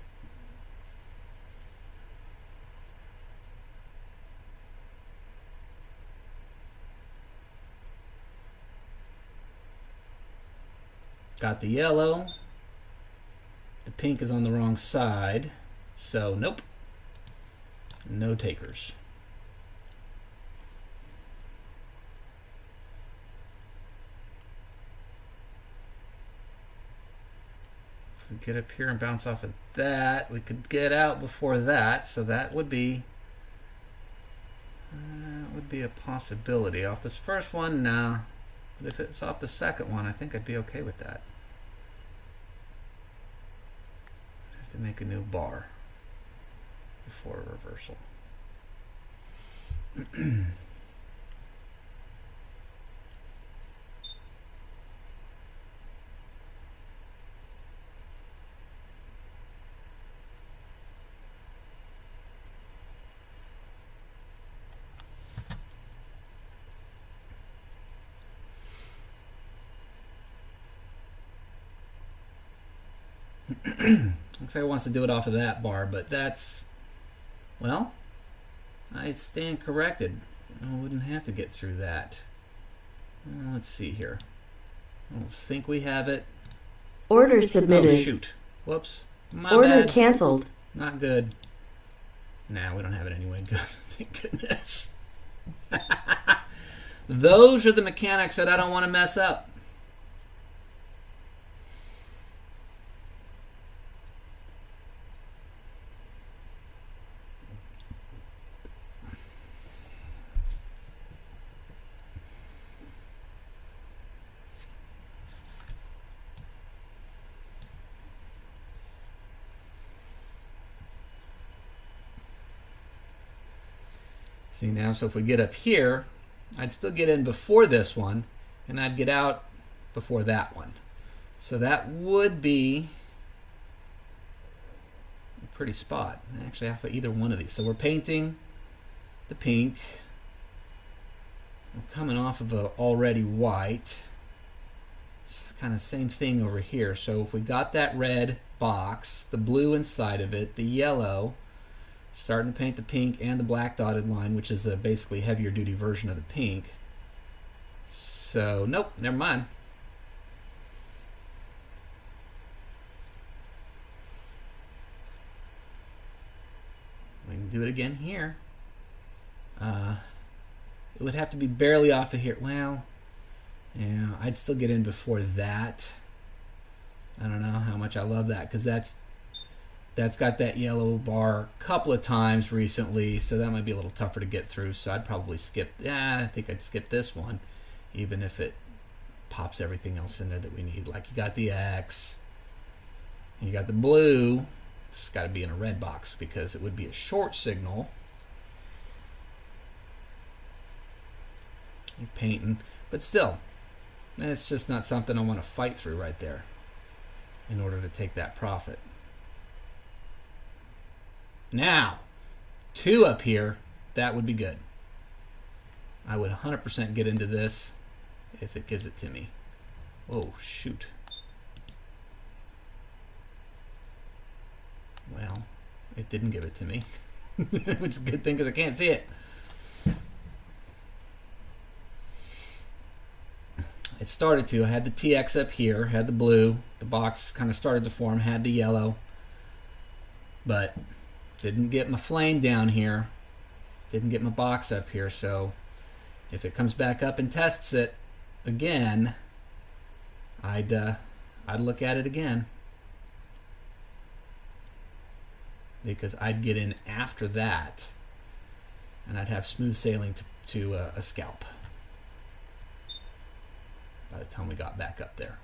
Got the yellow. The pink is on the wrong side. So, nope. No takers. If we get up here and bounce off of that, we could get out before that. So that would be a possibility. Off this first one, nah. But if it's off the second one, I think I'd be okay with that. To make a new bar before a reversal. Looks like it wants to do it off of that bar, but that's, well, I stand corrected. I wouldn't have to get through that. Let's see here. I think we have it. Order submitted. Oh, shoot. Whoops. My Order bad. canceled. Not good. Nah, we don't have it anyway. Good. Thank goodness. Those are the mechanics that I don't want to mess up. See now, so if we get up here, I'd still get in before this one, and I'd get out before that one. So that would be a pretty spot. Actually, half of either one of these. So we're painting the pink. We're coming off of a already white. It's kind of same thing over here. So if we got that red box, the blue inside of it, the yellow, starting to paint the pink and the black dotted line, which is a basically heavier duty version of the pink. So nope, never mind. We can do it again here. It would have to be barely off of here. Well, yeah, I'd still get in before that. I don't know how much I love that, because that's got that yellow bar a couple of times recently, so that might be a little tougher to get through. So I'd probably skip. Yeah, I think I'd skip this one, even if it pops everything else in there that we need. Like you got the X, you got the blue. It's got to be in a red box because it would be a short signal. You're painting, but still, it's just not something I want to fight through right there in order to take that profit. Now, 2 up here, that would be good. I would 100% get into this if it gives it to me. Oh, shoot. Well, it didn't give it to me, which is a good thing because I can't see it. It started to. I had the TX up here, had the blue. The box kind of started to form, had the yellow. But didn't get my flame down here. Didn't get my box up here. So if it comes back up and tests it again, I'd look at it again. Because I'd get in after that. And I'd have smooth sailing to a scalp by the time we got back up there.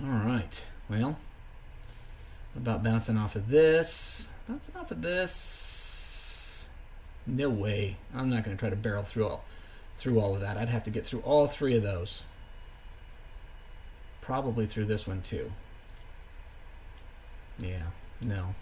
Alright, well, what about bouncing off of this? Bouncing off of this? No way. I'm not going to try to barrel through all of that. I'd have to get through all 3 of those. Probably through this one too. Yeah, no,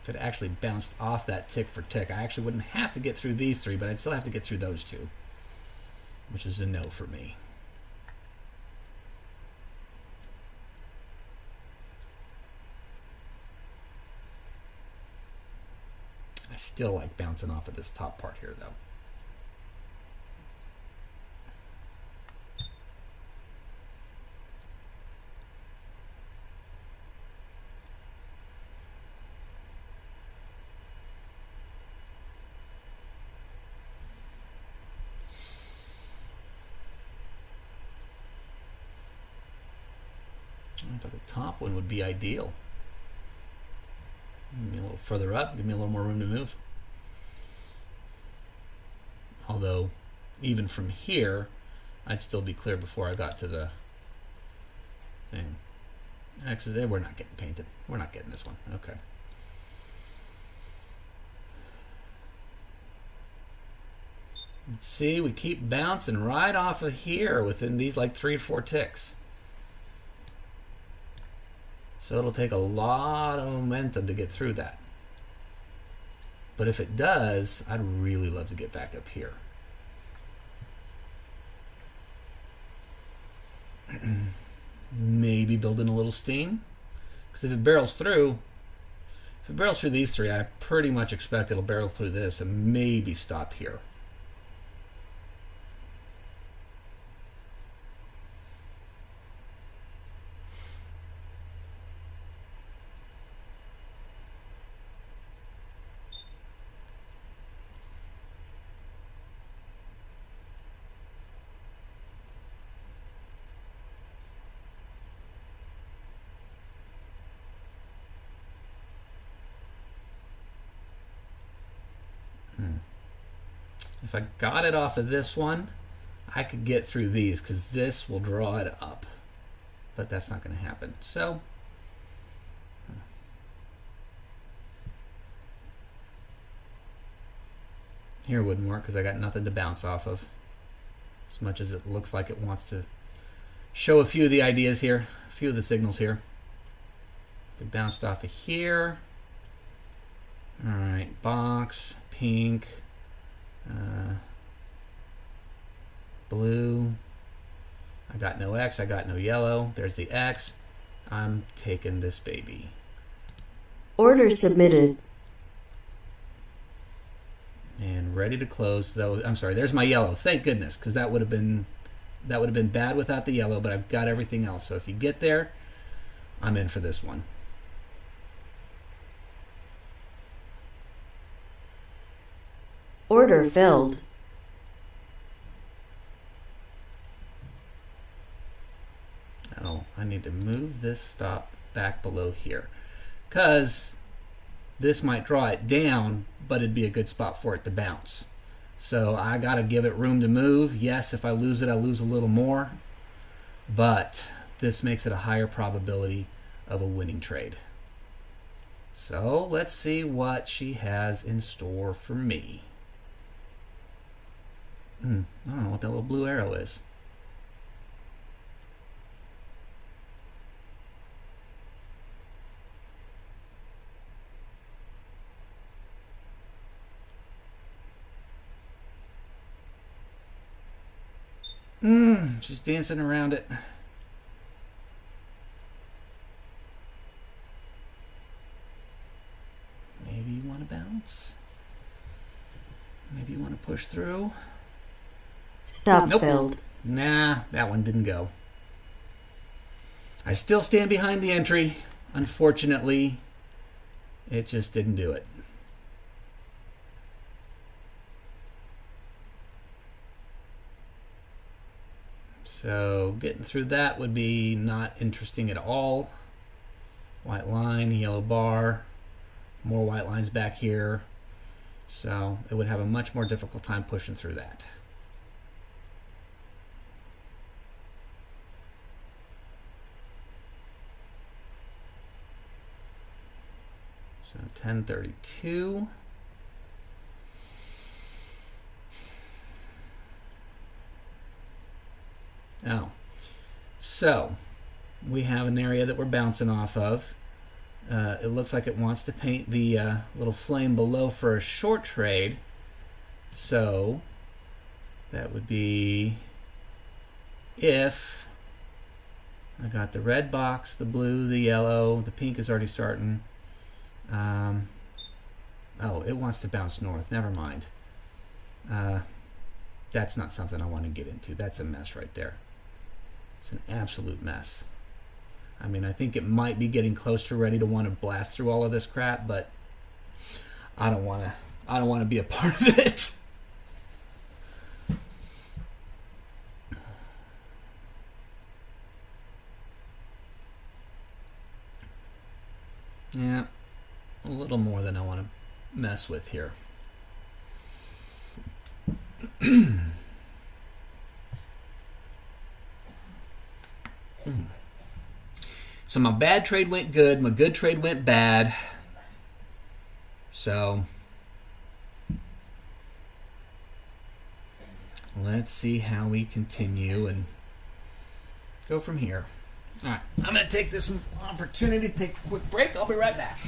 If it actually bounced off that tick for tick, I actually wouldn't have to get through these 3, but I'd still have to get through those 2, which is a no for me. I still like bouncing off of this top part here, though. I thought the top one would be ideal. Give me a little further up, give me a little more room to move. Although, even from here, I'd still be clear before I got to the thing. Actually, we're not getting painted. We're not getting this one. Okay. Let's see, we keep bouncing right off of here within these like 3 or 4 ticks. So it'll take a lot of momentum to get through that. But if it does, I'd really love to get back up here. Maybe build in a little steam. Because if it barrels through these 3, I pretty much expect it'll barrel through this and maybe stop here. If I got it off of this one, I could get through these because this will draw it up. But that's not going to happen. So, here wouldn't work because I got nothing to bounce off of. As much as it looks like it wants to show a few of the ideas here, a few of the signals here. They bounced off of here. All right, box, pink, blue. I got no X, I got no yellow. There's the X. I'm taking this baby. Order submitted. And ready to close. Though I'm sorry, there's my yellow. Thank goodness, because that would have been bad without the yellow, but I've got everything else. So if you get there, I'm in for this one. Order filled. Oh, I need to move this stop back below here, because this might draw it down, but it'd be a good spot for it to bounce. So I got to give it room to move. Yes, if I lose it, I lose a little more, but this makes it a higher probability of a winning trade. So let's see what she has in store for me. I don't know what that little blue arrow is. She's dancing around it. Maybe you want to bounce. Maybe you want to push through. Stop Nope. filled. Nah, that one didn't go. I still stand behind the entry. Unfortunately, it just didn't do it. So getting through that would be not interesting at all. White line, yellow bar, more white lines back here. So it would have a much more difficult time pushing through that. So 1032. Oh, so we have an area that we're bouncing off of. It looks like it wants to paint the little flame below for a short trade. So that would be if I got the red box, the blue, the yellow, the pink is already starting. Oh, it wants to bounce north. Never mind. That's not something I want to get into. That's a mess right there. It's an absolute mess. I mean, I think it might be getting close to ready to want to blast through all of this crap, but I don't want to be a part of it. Yeah, a little more than I want to mess with here. So my bad trade went good, my good trade went bad. So let's see how we continue and go from here. All right, I'm going to take this opportunity to take a quick break. I'll be right back.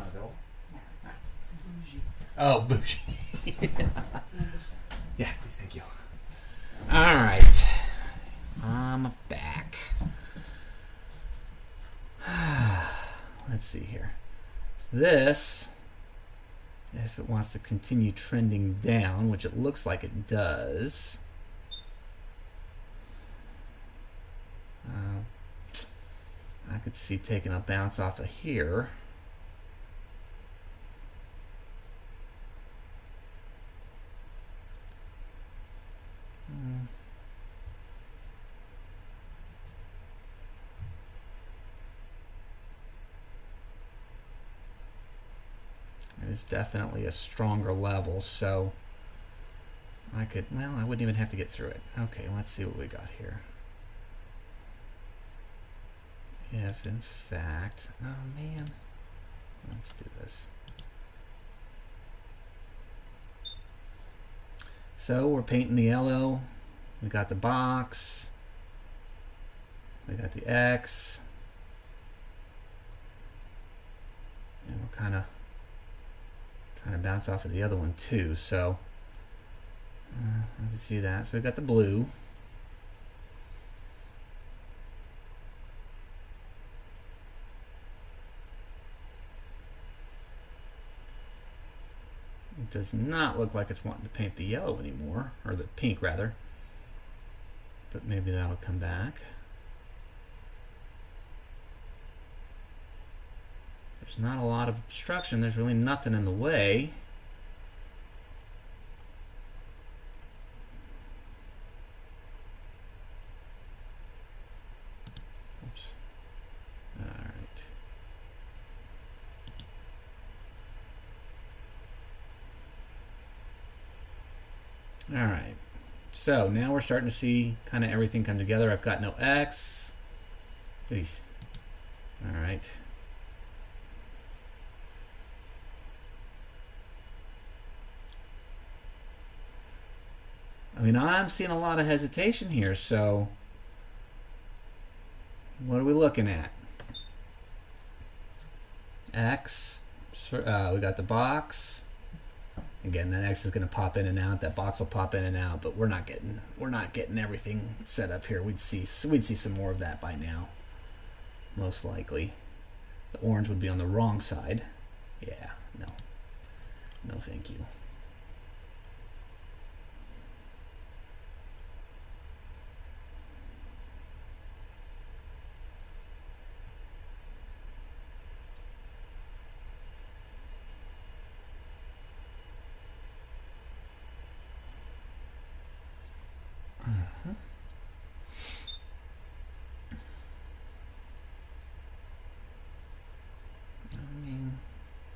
available? Oh, bougie. Yeah, please, thank you. All right. I'm back. Let's see here. This, if it wants to continue trending down, which it looks like it does. I could see taking a bounce off of here. It is definitely a stronger level, so I could, well, I wouldn't even have to get through it. Okay, let's see what we got here. If in fact, oh man, let's do this. So we're painting the yellow. We got the box. We got the X. And we're kind of trying to bounce off of the other one too. So I can see that. So we got the blue. It does not look like it's wanting to paint the yellow anymore, or the pink rather. But maybe that'll come back. There's not a lot of obstruction. There's really nothing in the way. Oops. All right. All right. So now we're starting to see kind of everything come together. I've got no X. Eesh. All right. I mean, I'm seeing a lot of hesitation here, so what are we looking at? X, we got the box. Again, that X is going to pop in and out. That box will pop in and out, but we're not getting everything set up here. We'd see some more of that by now, most likely. The orange would be on the wrong side. Yeah, no, thank you.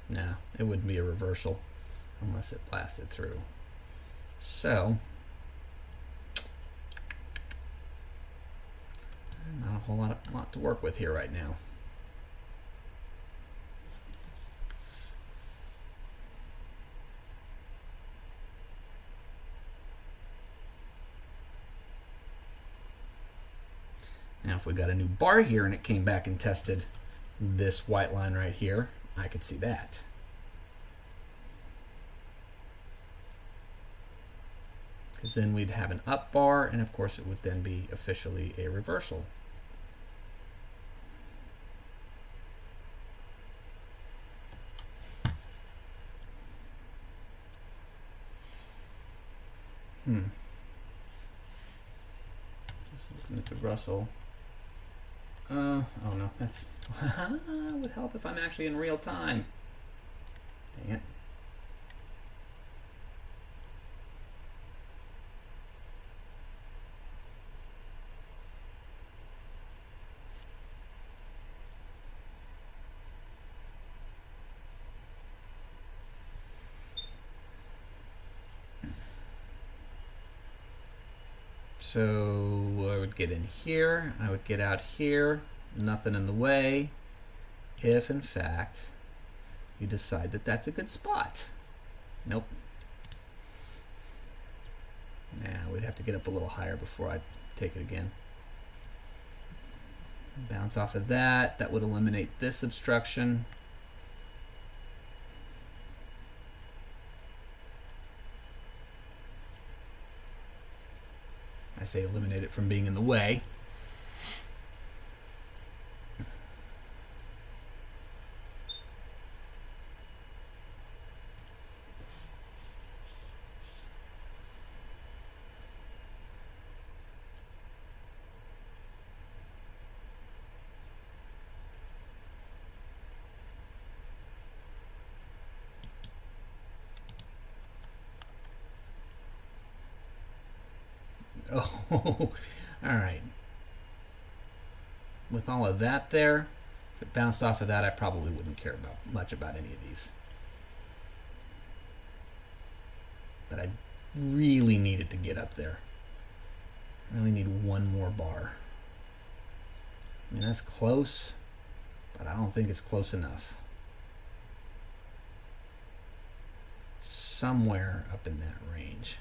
No, it wouldn't be a reversal unless it blasted through. So, not a whole lot to work with here right now. Now, if we got a new bar here and it came back and tested this white line right here, I could see that. Because then we'd have an up bar, and of course it would then be officially a reversal. Just looking at the Russell. Oh no, that's would help if I'm actually in real time. Dang it. So I would get in here, I would get out here, nothing in the way, if in fact you decide that that's a good spot. Nope. Nah, we'd have to get up a little higher before I take it again. Bounce off of that, that would eliminate this obstruction. I say eliminate it from being in the way. Oh, all right. With all of that there, if it bounced off of that, I probably wouldn't care much about any of these. But I really needed to get up there. I really need one more bar. I mean, that's close, but I don't think it's close enough. Somewhere up in that range.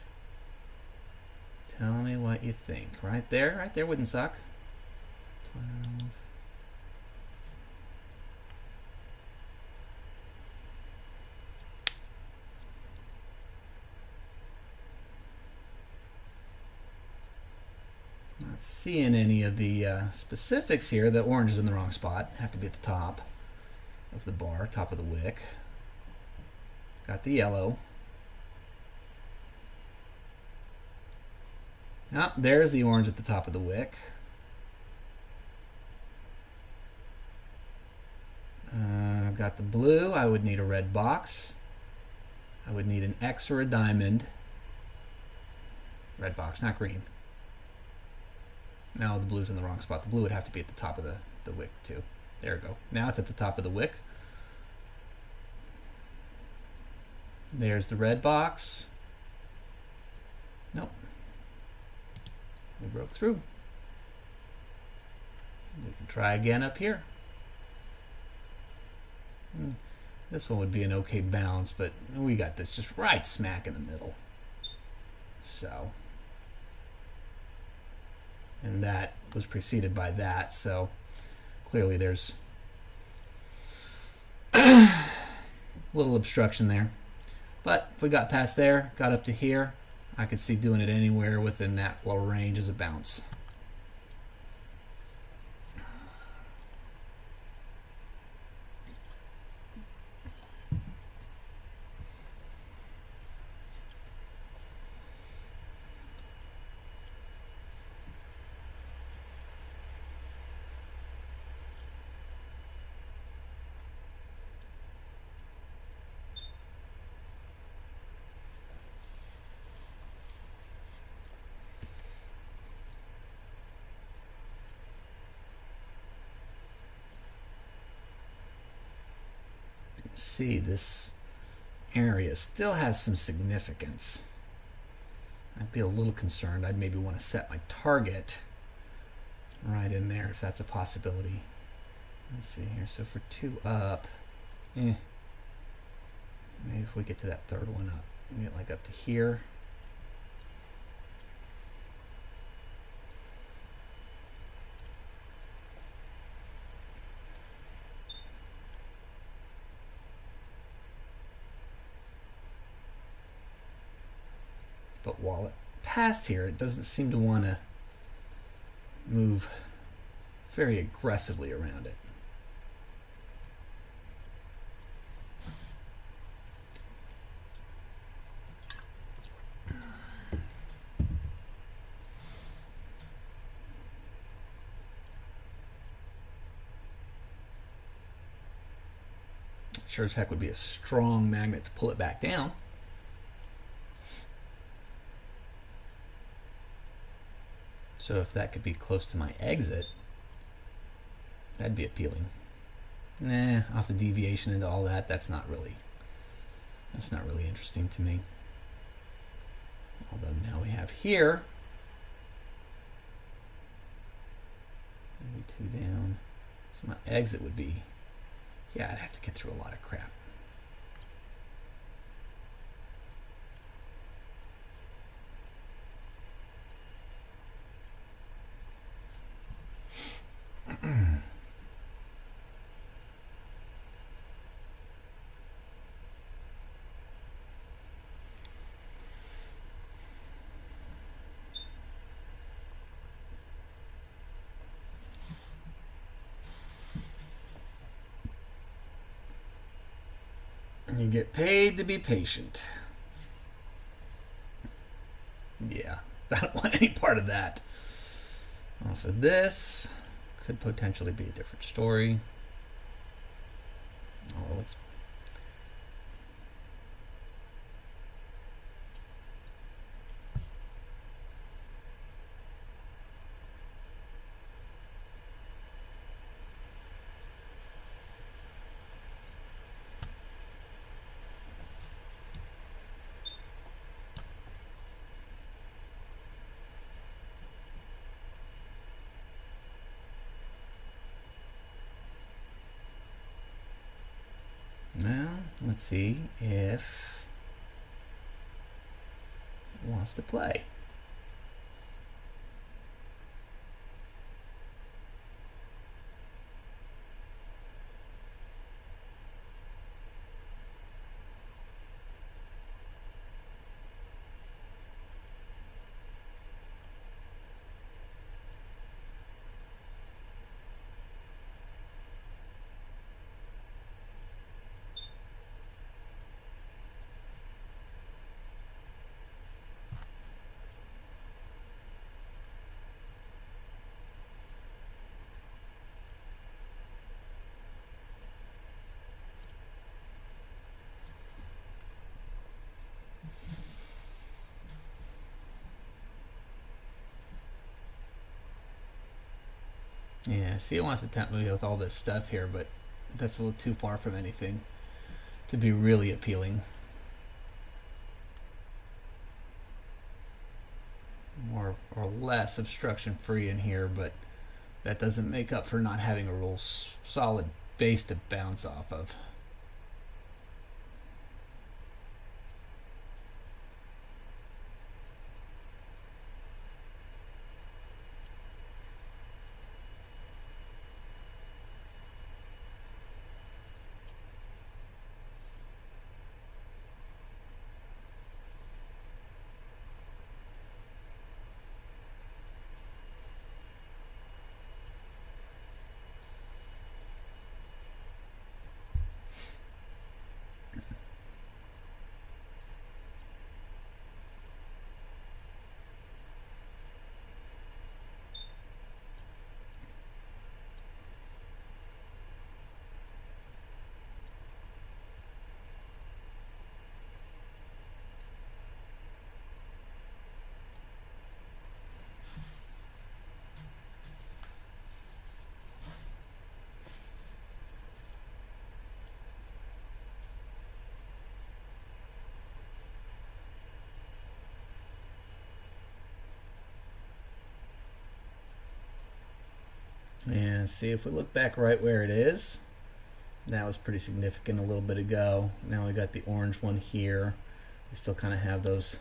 Tell me what you think. Right there wouldn't suck. 12. Not seeing any of the specifics here. The orange is in the wrong spot. Have to be at the top of the bar, top of the wick. Got the yellow. Ah, there's the orange at the top of the wick. I've got the blue. I would need a red box. I would need an X or a diamond. Red box, not green. No, the blue's in the wrong spot. The blue would have to be at the top of the wick too. There we go. Now it's at the top of the wick. There's the red box. Nope. We broke through. We can try again up here. This one would be an okay bounce, but we got this just right smack in the middle. So, and that was preceded by that, so clearly there's a little obstruction there. But if we got past there, got up to here, I could see doing it anywhere within that lower range as a bounce. See, this area still has some significance. I'd be a little concerned. I'd maybe want to set my target right in there if that's a possibility. Let's see here. So for 2 up, maybe if we get to that third one up, we get like up to here. But while it passed here, it doesn't seem to want to move very aggressively around it. Sure as heck would be a strong magnet to pull it back down. So if that could be close to my exit, that'd be appealing. Off the deviation into all that, that's not really interesting to me. Although now we have here, maybe 2 down. So my exit would be, yeah, I'd have to get through a lot of crap. You get paid to be patient. Yeah, I don't want any part of that. Off of this, could potentially be a different story. Oh, let's. Now, let's see if it wants to play. Yeah, see, it wants to tempt me with all this stuff here, but that's a little too far from anything to be really appealing. More or less obstruction free in here, but that doesn't make up for not having a real solid base to bounce off of. And see, if we look back right where it is, that was pretty significant a little bit ago. Now we got the orange one here. We still kind of have those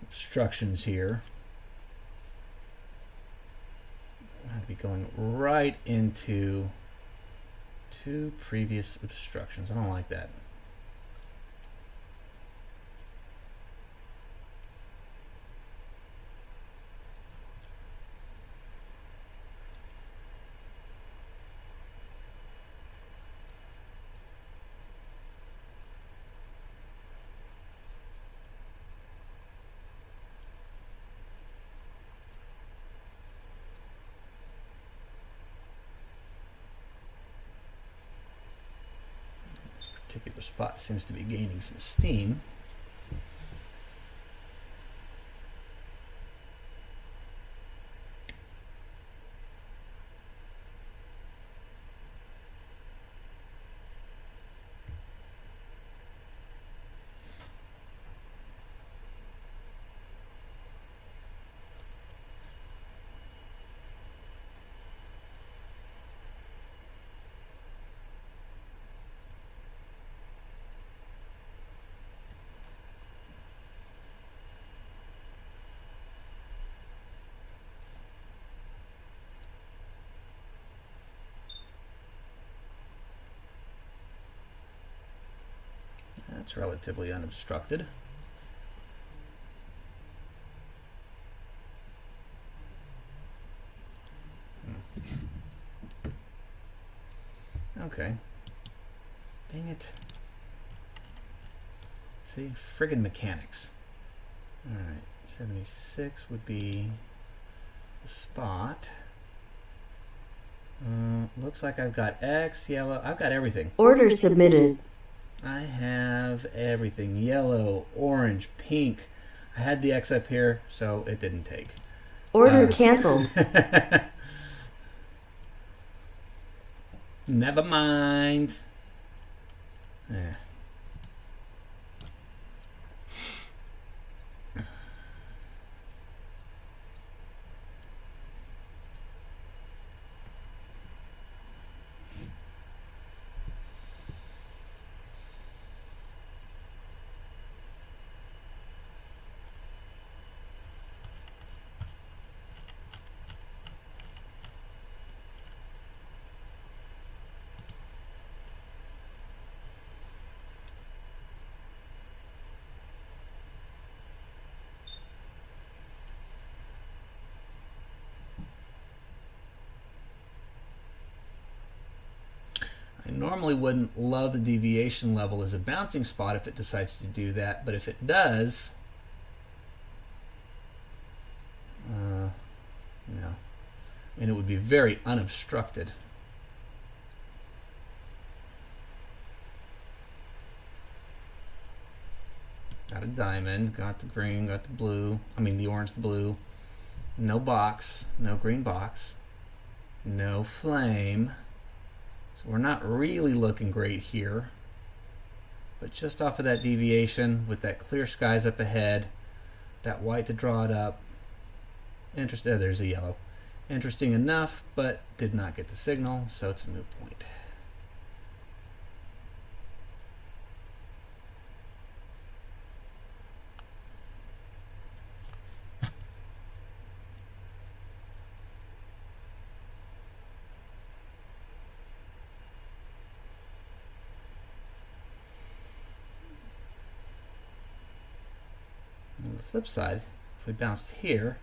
obstructions here. I'd be going right into two previous obstructions. I don't like that. Particular spot seems to be gaining some steam. That's relatively unobstructed. Okay. Dang it. See, friggin' mechanics. Alright, 76 would be the spot. Looks like I've got X, yellow, I've got everything. Order submitted. I have everything. Yellow, orange, pink. I had the X up here, so it didn't take. Order canceled. Never mind. I normally wouldn't love the deviation level as a bouncing spot if it decides to do that, but if it does, no. I mean, it would be very unobstructed. Got a diamond, got the green, got the blue, I mean the orange, the blue. No box, no green box, no flame. So we're not really looking great here. But just off of that deviation, with that clear skies up ahead, that white to draw it up. Interesting. Oh, there's a yellow. Interesting enough, but did not get the signal, so it's a moot point. On the flip side, if we bounced here,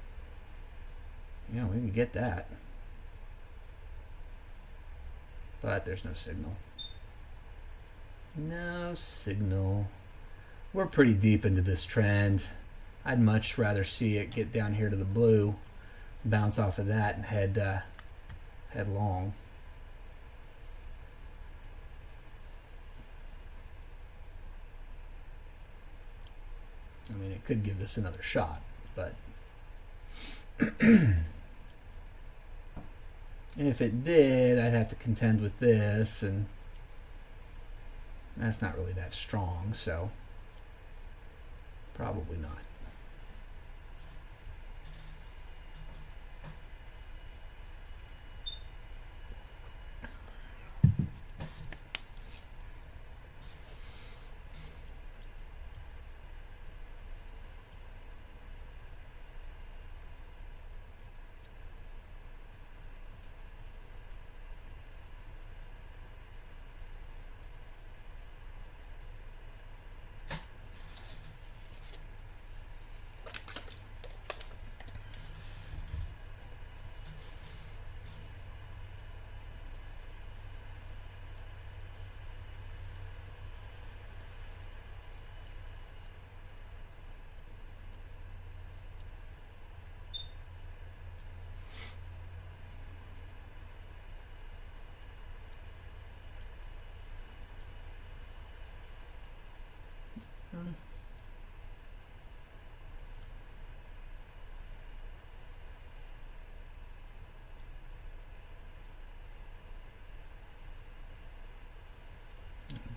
yeah, we could get that. But there's no signal. No signal. We're pretty deep into this trend. I'd much rather see it get down here to the blue, bounce off of that, and head headlong. I mean, it could give this another shot, but if it did, I'd have to contend with this, and that's not really that strong, so probably not.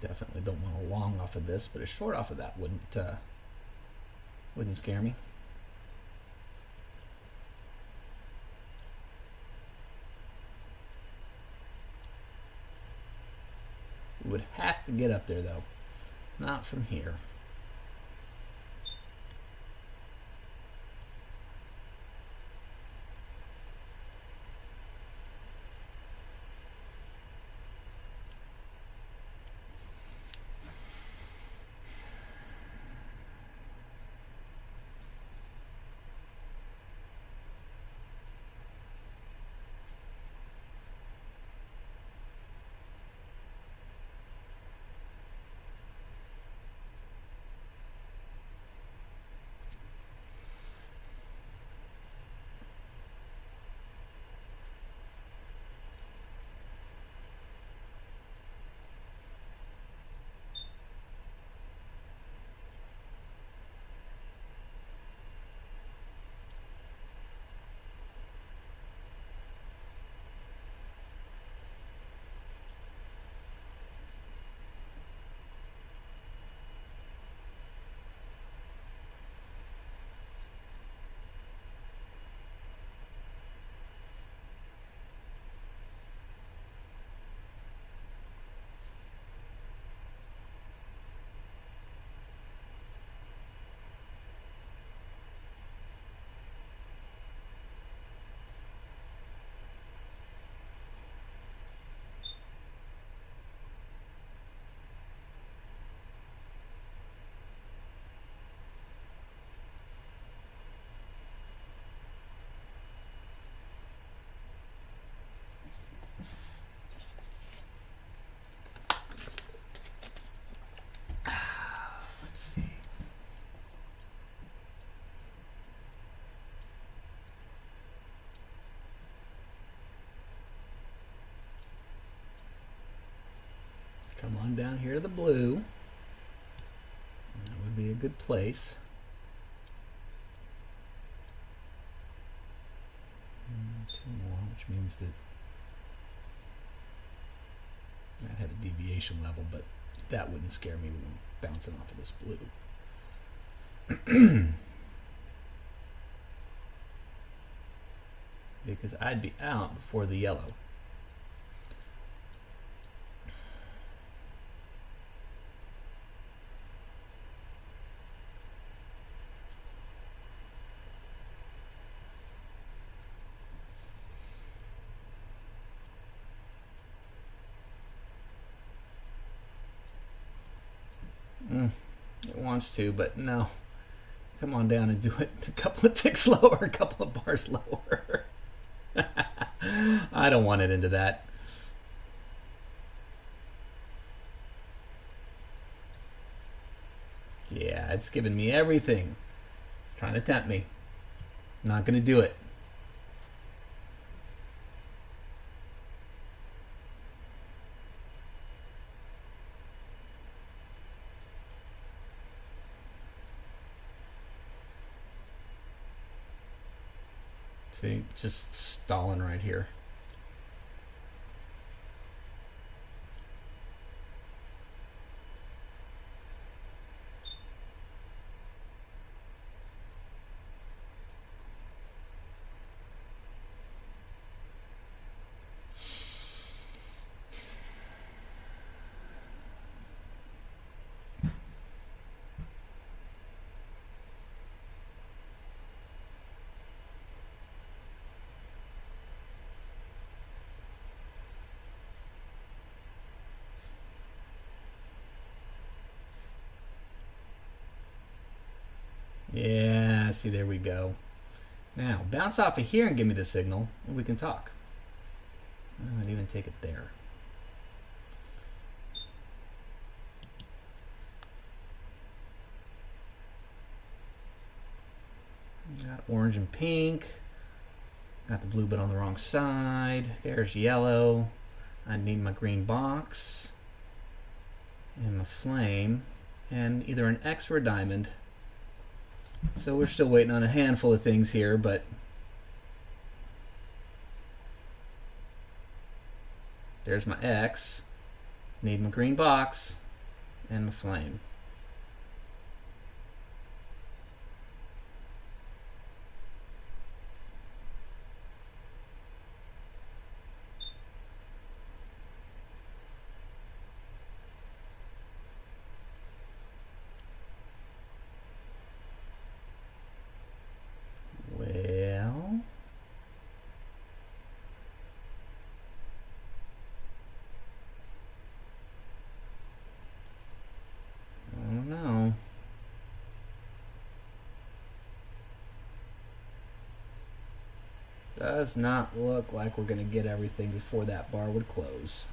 Definitely don't want a long off of this, but a short off of that wouldn't scare me. We would have to get up there though, not from here. Come on down here to the blue. That would be a good place. Two more, which means that I had a deviation level, but that wouldn't scare me when I'm bouncing off of this blue. Because I'd be out before the yellow. It wants to, but no. Come on down and do it a couple of ticks lower, a couple of bars lower. I don't want it into that. Yeah, it's giving me everything. It's trying to tempt me. Not going to do it. See, just stalling right here. Yeah, see, there we go. Now, bounce off of here and give me the signal, and we can talk. I'd even take it there. Got orange and pink. Got the blue but on the wrong side. There's yellow. I need my green box. And my flame. And either an X or a diamond. So we're still waiting on a handful of things here, but there's my X. Need my green box and my flame. Does not look like we're going to get everything before that bar would close.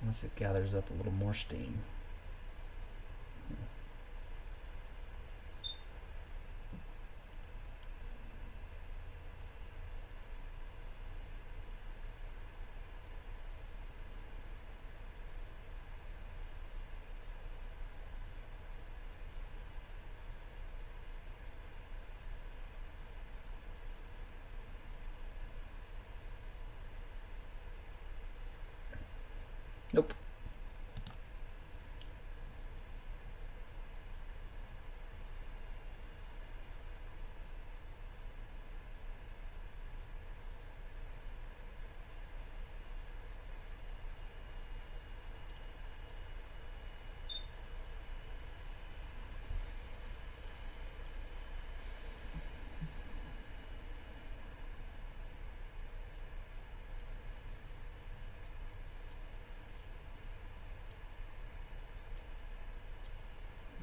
Unless it gathers up a little more steam. Nope.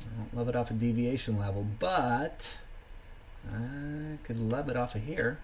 I don't love it off a deviation level, but I could love it off of here.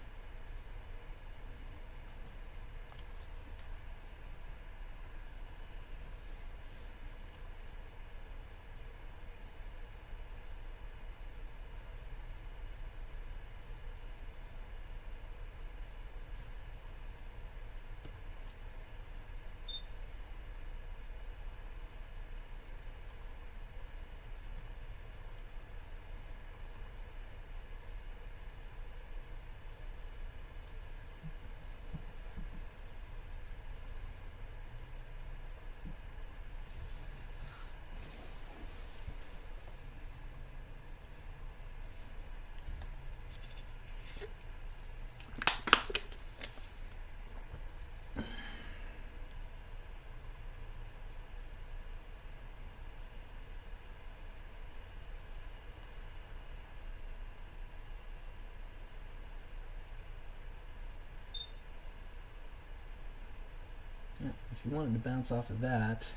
Yeah, if you wanted to bounce off of that,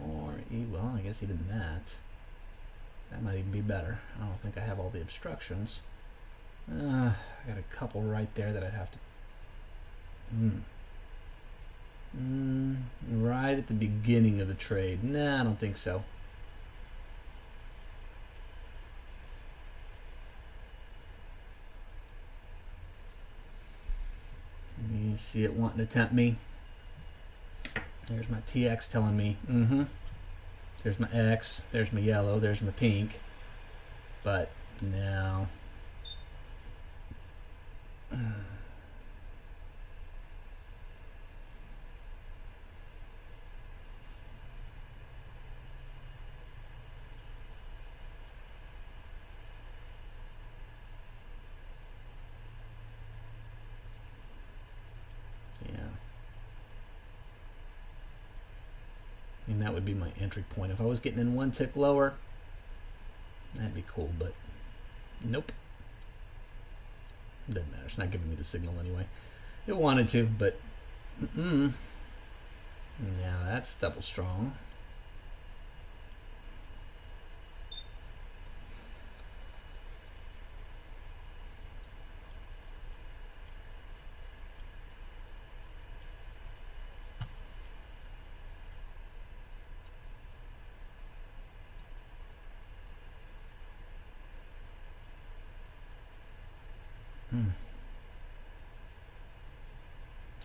or, well, I guess even that might even be better. I don't think I have all the obstructions. I got a couple right there that I'd have to... right at the beginning of the trade. Nah, I don't think so. You see it wanting to tempt me. There's my TX telling me, There's my X, there's my yellow, there's my pink. But no. I mean, that would be my entry point. If I was getting in one tick lower, that'd be cool, but nope. Doesn't matter. It's not giving me the signal anyway. It wanted to, but now that's double strong.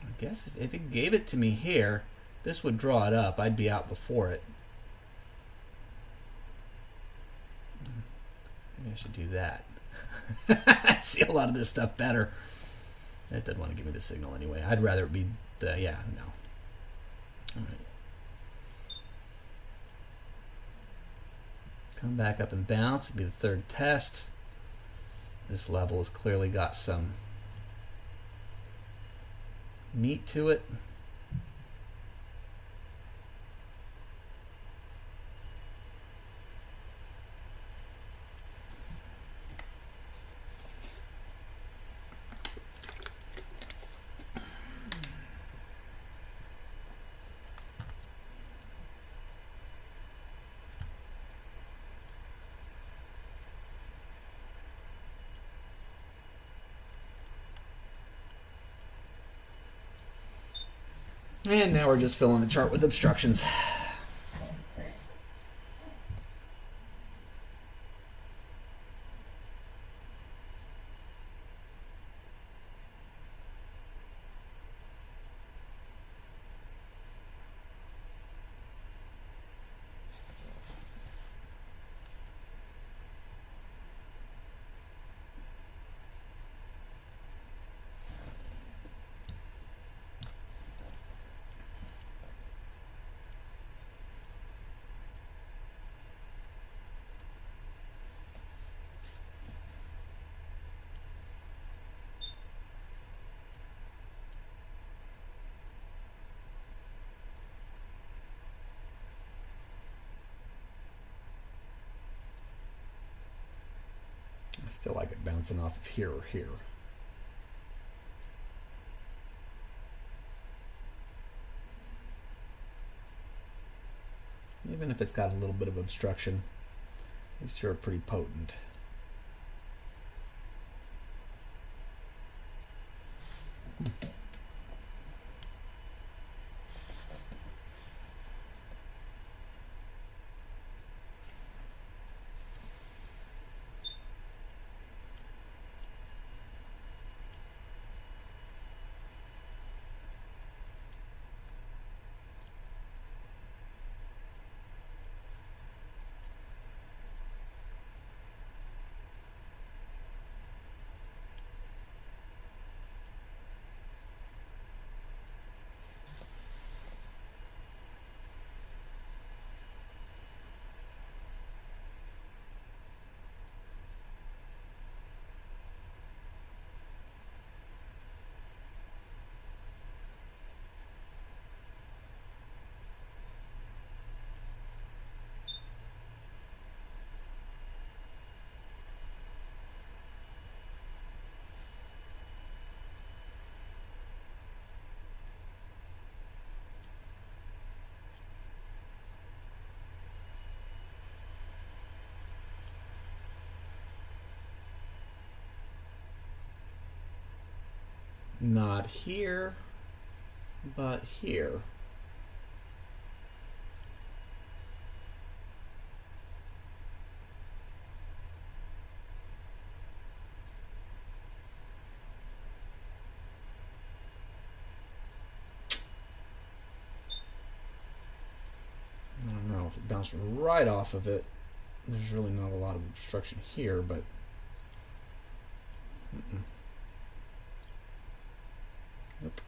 I guess if it gave it to me here, this would draw it up. I'd be out before it. Maybe I should do that. I see a lot of this stuff better. It doesn't want to give me the signal anyway. I'd rather it be the, no. All right. Come back up and bounce. It'll be the third test. This level has clearly got some meat to it. And now we're just filling the chart with obstructions. I still like it bouncing off of here or here. Even if it's got a little bit of obstruction, these two are pretty potent. Not here, but here. I don't know if it bounced right off of it. There's really not a lot of obstruction here, but nope.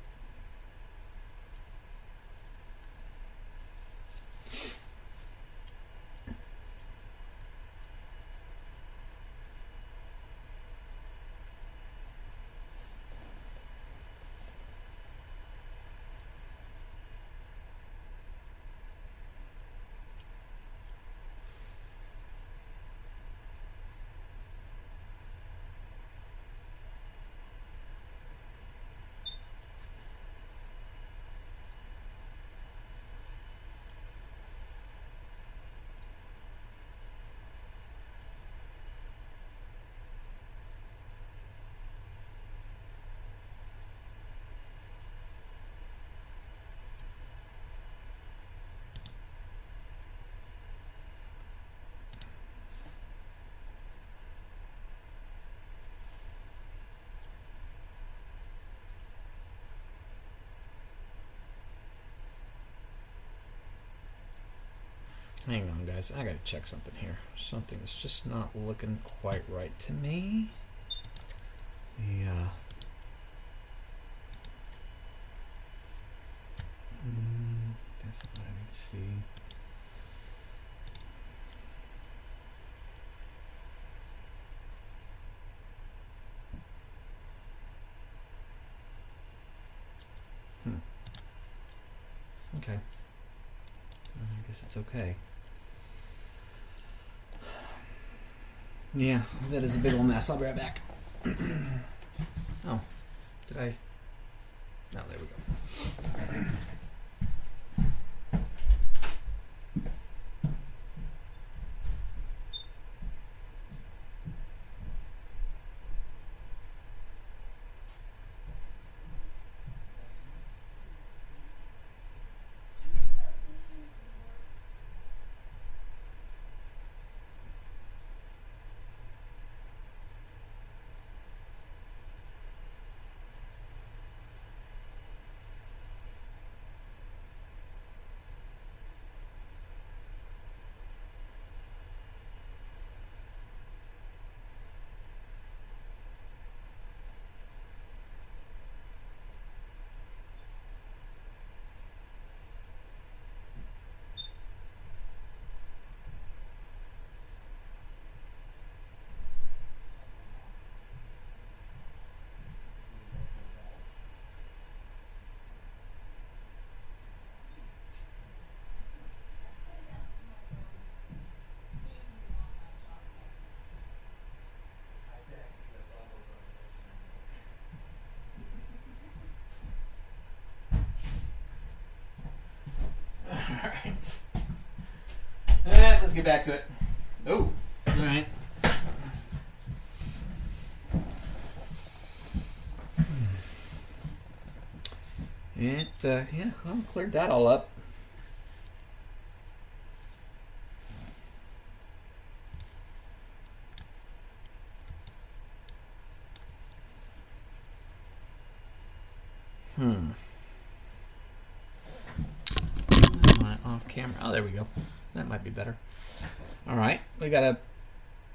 Hang on, guys. I gotta check something here. Something is just not looking quite right to me. Yeah. That's what I need to see. Okay. I guess it's okay. Yeah, that is a big old mess. I'll be right back. Oh, did I? No, there we go. Alright. Alright, let's get back to it. Oh, alright. Yeah, well, cleared that all up. Off camera. Oh, there we go. That might be better. All right, we got a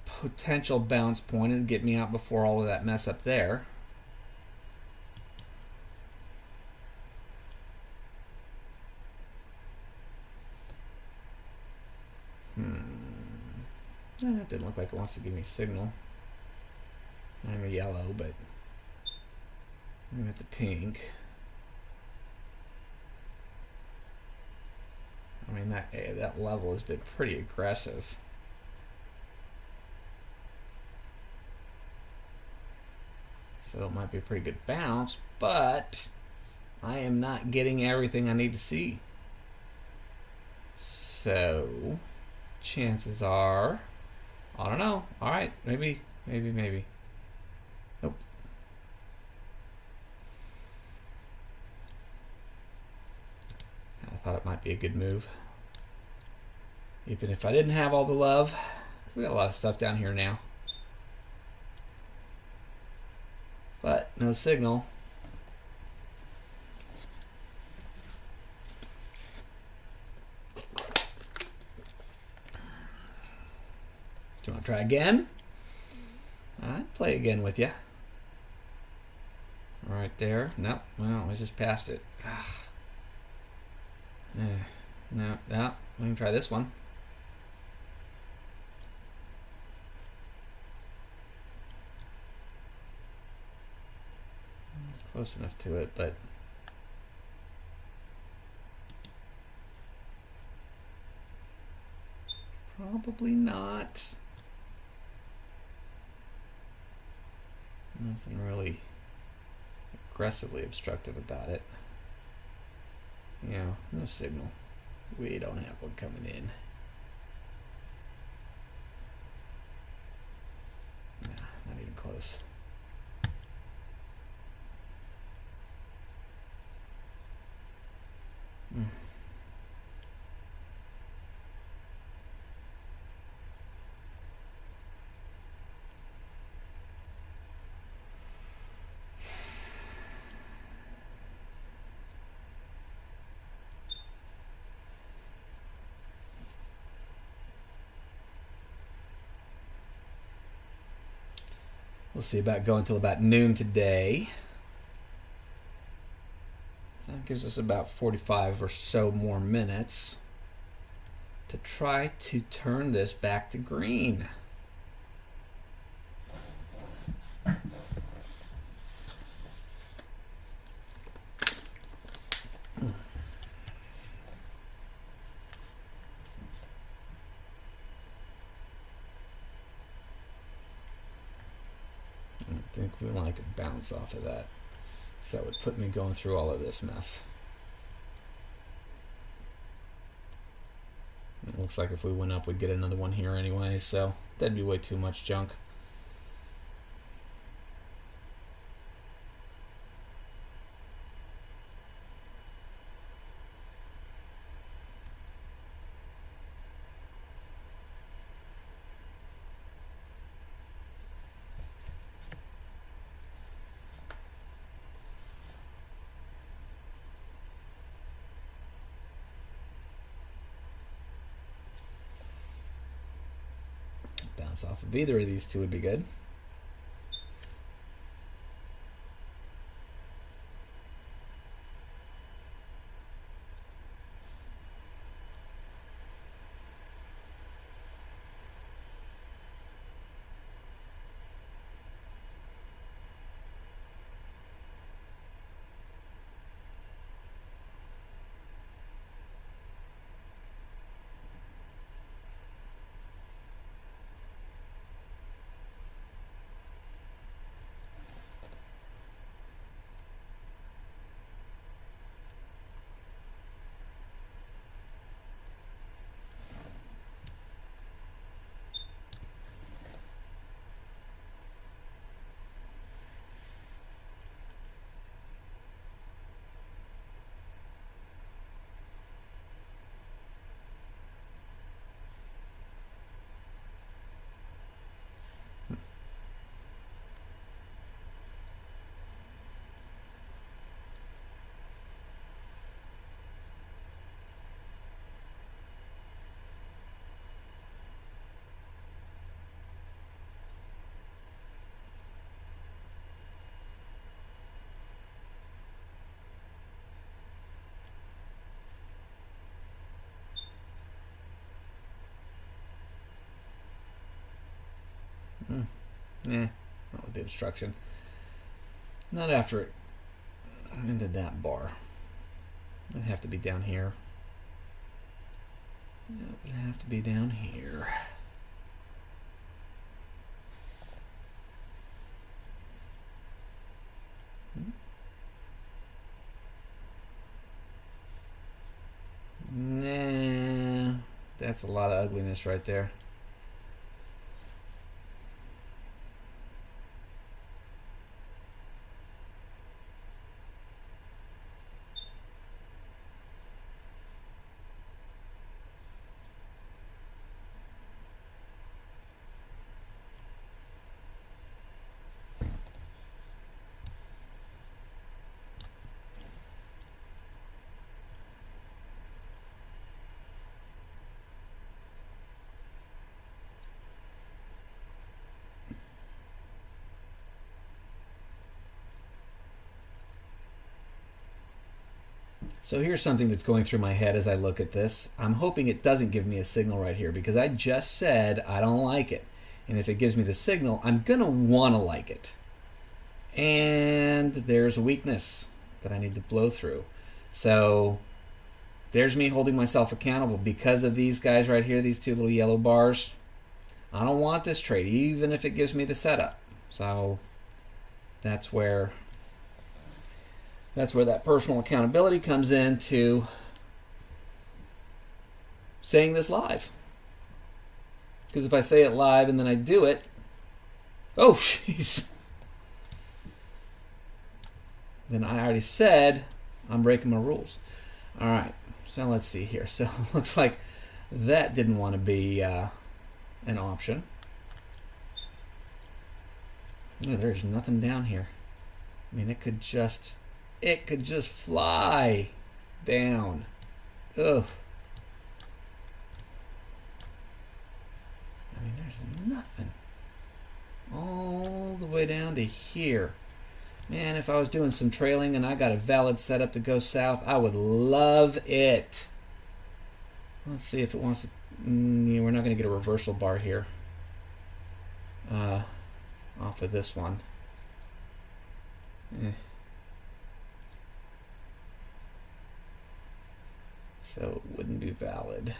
potential bounce point and get me out before all of that mess up there. That didn't look like it wants to give me a signal. I'm a yellow, but we got the pink. I mean, that level has been pretty aggressive. So it might be a pretty good bounce, but I am not getting everything I need to see. So chances are, I don't know. All right, maybe. Nope. thought it might be a good move. Even if I didn't have all the love. We got a lot of stuff down here now. But no signal. Do you want to try again? I'd play again with you. Right there. Nope. Well, I just passed it. No. We can try this one. Close enough to it, but probably not. Nothing really aggressively obstructive about it. Yeah, no signal. We don't have one coming in. Nah, not even close. We'll see about going till about noon today. That gives us about 45 or so more minutes to try to turn this back to green. I think we want to bounce off of that. So that would put me going through all of this mess. It looks like if we went up, we'd get another one here anyway, so that'd be way too much junk. Bounce off of either of these two would be good. Not with the obstruction. Not after it into that bar. It'd have to be down here. Yeah, it would have to be down here. Nah, that's a lot of ugliness right there. So here's something that's going through my head as I look at this. I'm hoping it doesn't give me a signal right here because I just said I don't like it. And if it gives me the signal, I'm going to want to like it. And there's a weakness that I need to blow through. So there's me holding myself accountable because of these guys right here, these two little yellow bars. I don't want this trade, even if it gives me the setup. So that's where that personal accountability comes into saying this live. Because if I say it live and then I do it, oh, jeez. Then I already said I'm breaking my rules. All right, so let's see here. So it looks like that didn't want to be an option. Ooh, there's nothing down here. I mean, it could just fly down. Ugh. I mean, there's nothing. All the way down to here. Man, if I was doing some trailing and I got a valid setup to go south, I would love it. Let's see if it wants to... yeah, we're not going to get a reversal bar here. Off of this one. So it wouldn't be valid.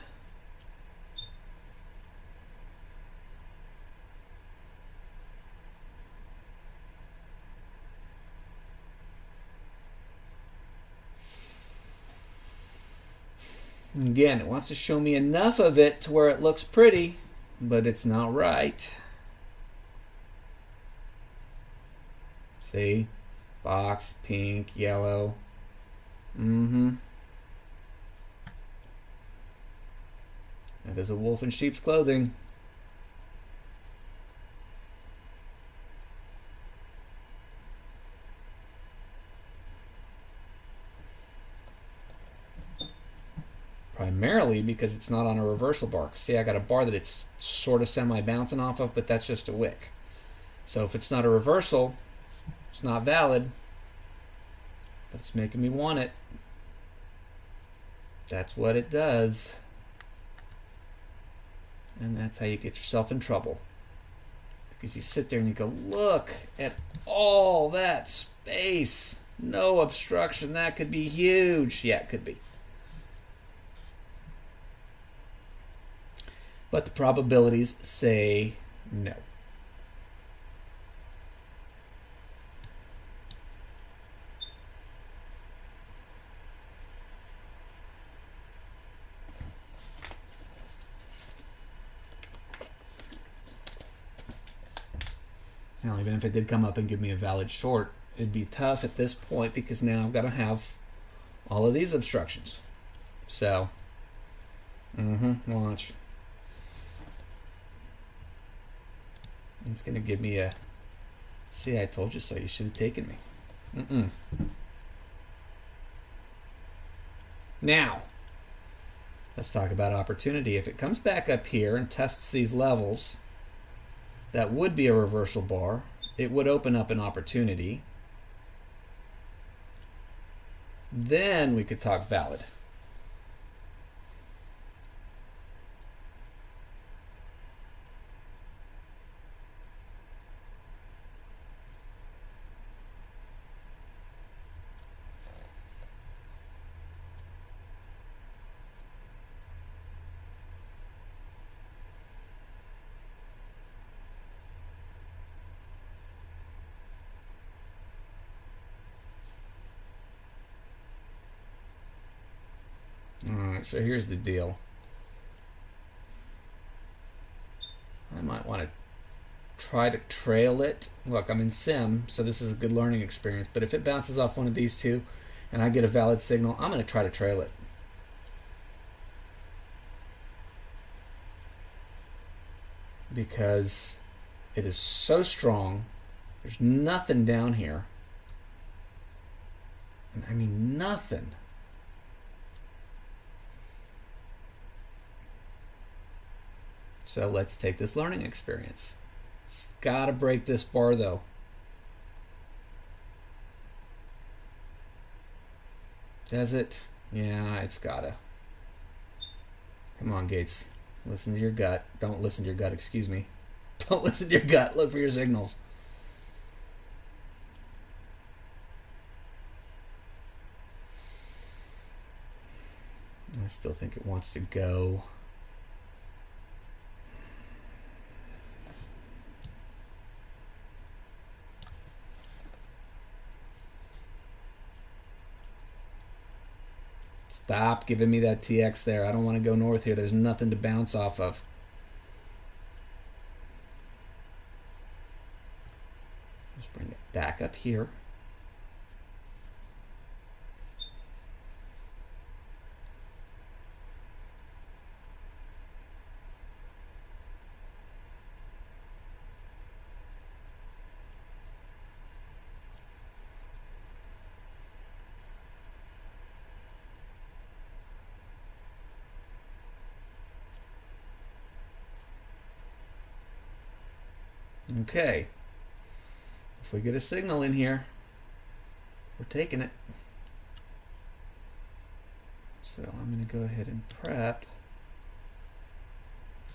Again, it wants to show me enough of it to where it looks pretty, but it's not right. See? Box, pink, yellow. That is a wolf in sheep's clothing. Primarily because it's not on a reversal bar. See, I got a bar that it's sort of semi-bouncing off of, but that's just a wick. So if it's not a reversal, it's not valid, but it's making me want it. That's what it does. And that's how you get yourself in trouble. Because you sit there and you go, look at all that space. No obstruction. That could be huge. Yeah, it could be. But the probabilities say no. Now, even if it did come up and give me a valid short, it'd be tough at this point because now I've got to have all of these obstructions. So, watch. It's going to give me a, see, I told you so, you should have taken me. Now, let's talk about opportunity. If it comes back up here and tests these levels, that would be a reversal bar. It would open up an opportunity. Then we could talk valid. Alright, so here's the deal. I might want to try to trail it. Look, I'm in sim, so this is a good learning experience, but if it bounces off one of these two and I get a valid signal, I'm going to try to trail it. Because it is so strong. There's nothing down here. I mean, nothing. So let's take this learning experience. It's got to break this bar though. Does it? Yeah, it's gotta. Come on, Gates. Listen to your gut. Don't listen to your gut, excuse me. Don't listen to your gut. Look for your signals. I still think it wants to go. Stop giving me that TX there. I don't want to go north here. There's nothing to bounce off of. Just bring it back up here. Okay. If we get a signal in here, we're taking it. So I'm going to go ahead and prep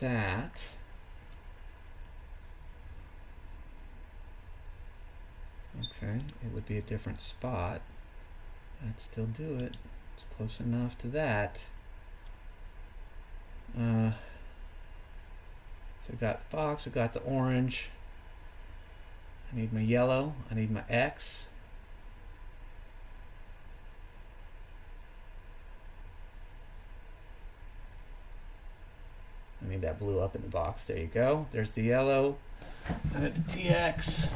that. Okay, it would be a different spot. I'd still do it. It's close enough to that. So we've got the box, we've got the orange. I need my yellow, I need my X. I need that blue up in the box. There you go. There's the yellow. I got the TX.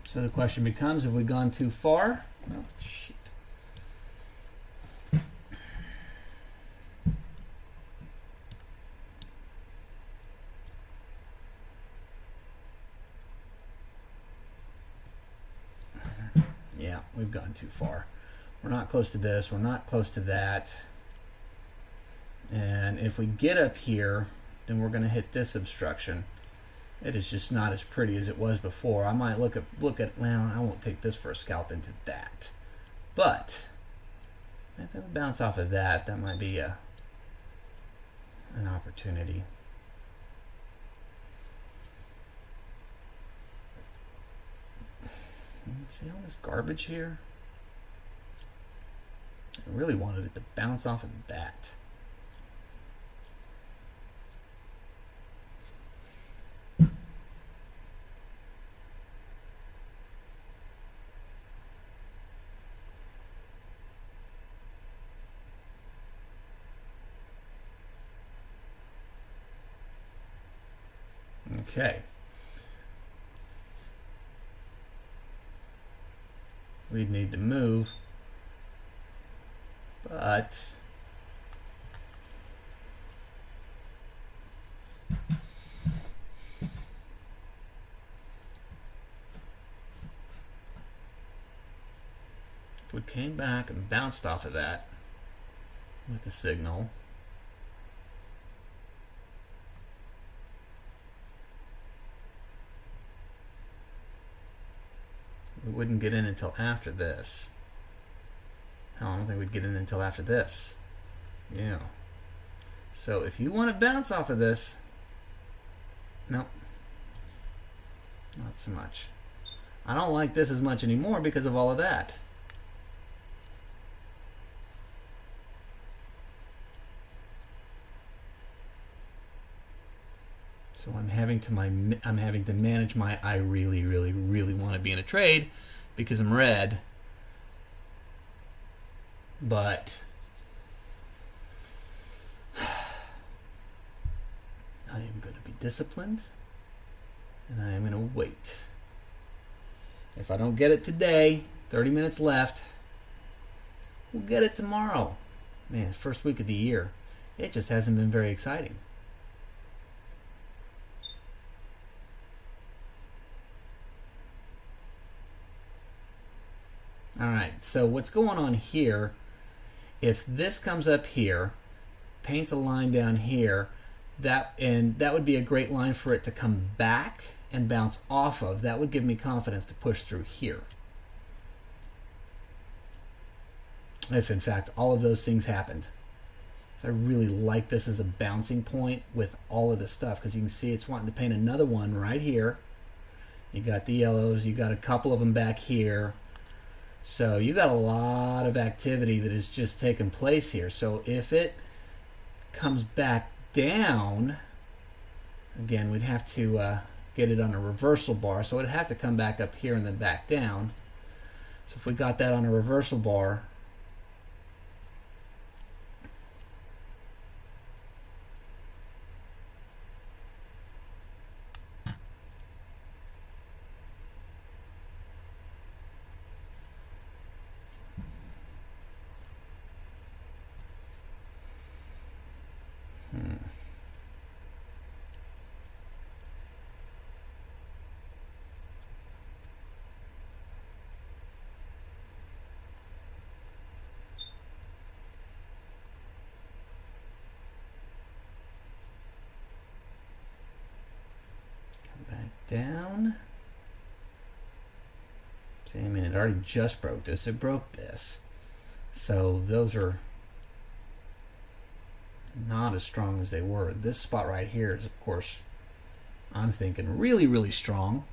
So the question becomes, have we gone too far? Oh, shit. Yeah, we've gone too far. We're not close to this. We're not close to that. And if we get up here, then we're going to hit this obstruction. It is just not as pretty as it was before. I might look at, well, I won't take this for a scalp into that. But if it bounce off of that, that might be an opportunity. See all this garbage here? I really wanted it to bounce off of that. Okay. We'd need to move, but if we came back and bounced off of that with the signal, we wouldn't get in until after this. Hell, I don't think we'd get in until after this. Yeah. So if you want to bounce off of this, nope, not so much. I don't like this as much anymore because of all of that. So I'm having to manage my I really want to be in a trade because I'm red. But I am going to be disciplined and I am going to wait. If I don't get it today, 30 minutes left, we'll get it tomorrow. Man, first week of the year, it just hasn't been very exciting. All right, so what's going on here, if this comes up here, paints a line down here, that would be a great line for it to come back and bounce off of. That would give me confidence to push through here. If in fact all of those things happened. So I really like this as a bouncing point with all of this stuff, because you can see it's wanting to paint another one right here. You got the yellows, you got a couple of them back here. So you got a lot of activity that has just taken place here. So if it comes back down, again, we'd have to get it on a reversal bar. So it'd have to come back up here and then back down. So if we got that on a reversal bar, down. See, I mean, it already just broke this. It broke this. So those are not as strong as they were. This spot right here is, of course, I'm thinking really, really strong.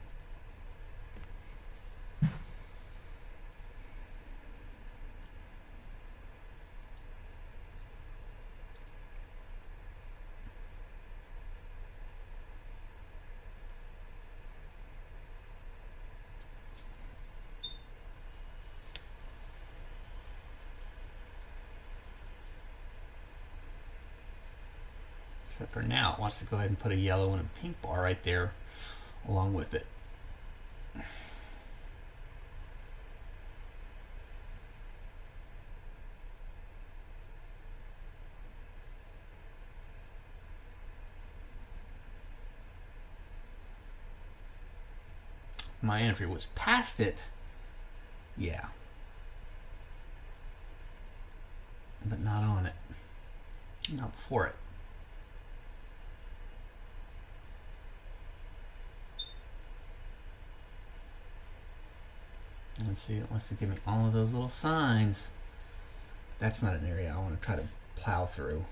Except for now, it wants to go ahead and put a yellow and a pink bar right there along with it. My entry was past it, yeah, but not on it, not before it. Let's see, it wants to give me all of those little signs. That's not an area I want to try to plow through.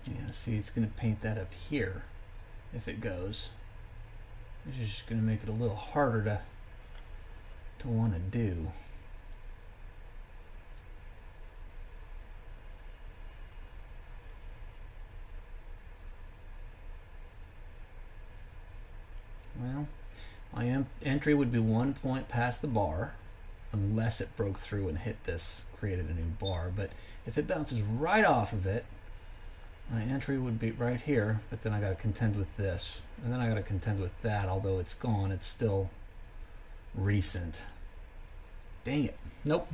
Yeah, see, it's going to paint that up here if it goes. It's just going to make it a little harder to want to do. Well, my entry would be 1 point past the bar, unless it broke through and hit this, created a new bar. But if it bounces right off of it, my entry would be right here, but then I got to contend with this, and then I got to contend with that. Although it's gone, it's still recent. Dang it. Nope.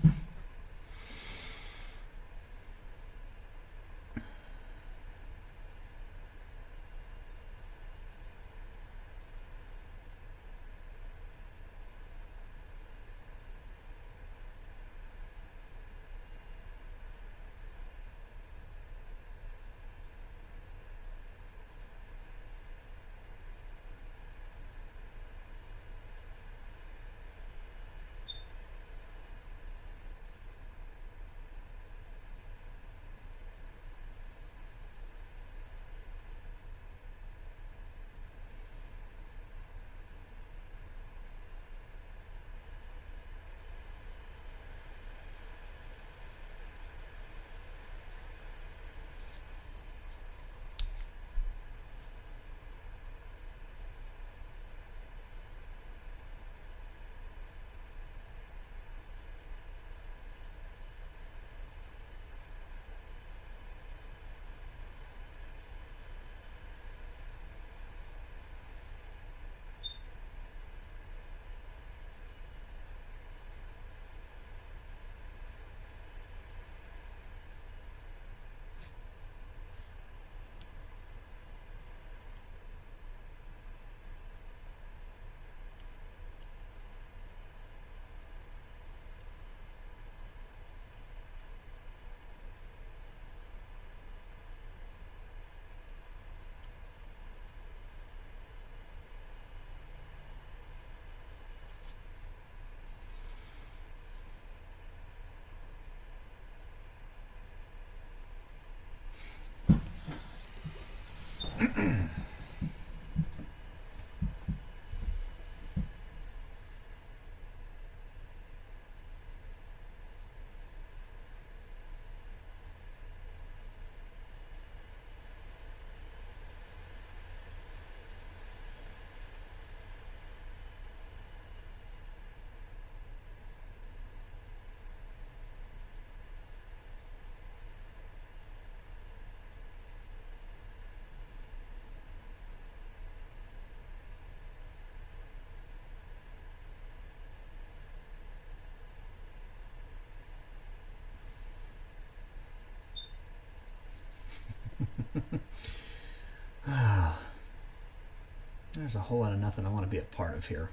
There's a whole lot of nothing I want to be a part of here.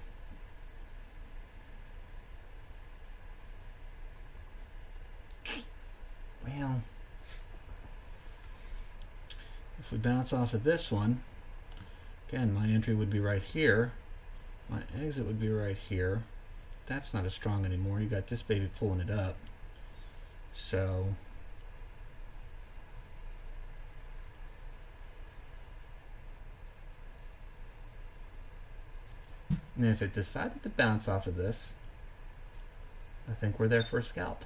Well, if we bounce off of this one, again, my entry would be right here. My exit would be right here. That's not as strong anymore. You got this baby pulling it up. So and if it decided to bounce off of this, I think we're there for a scalp.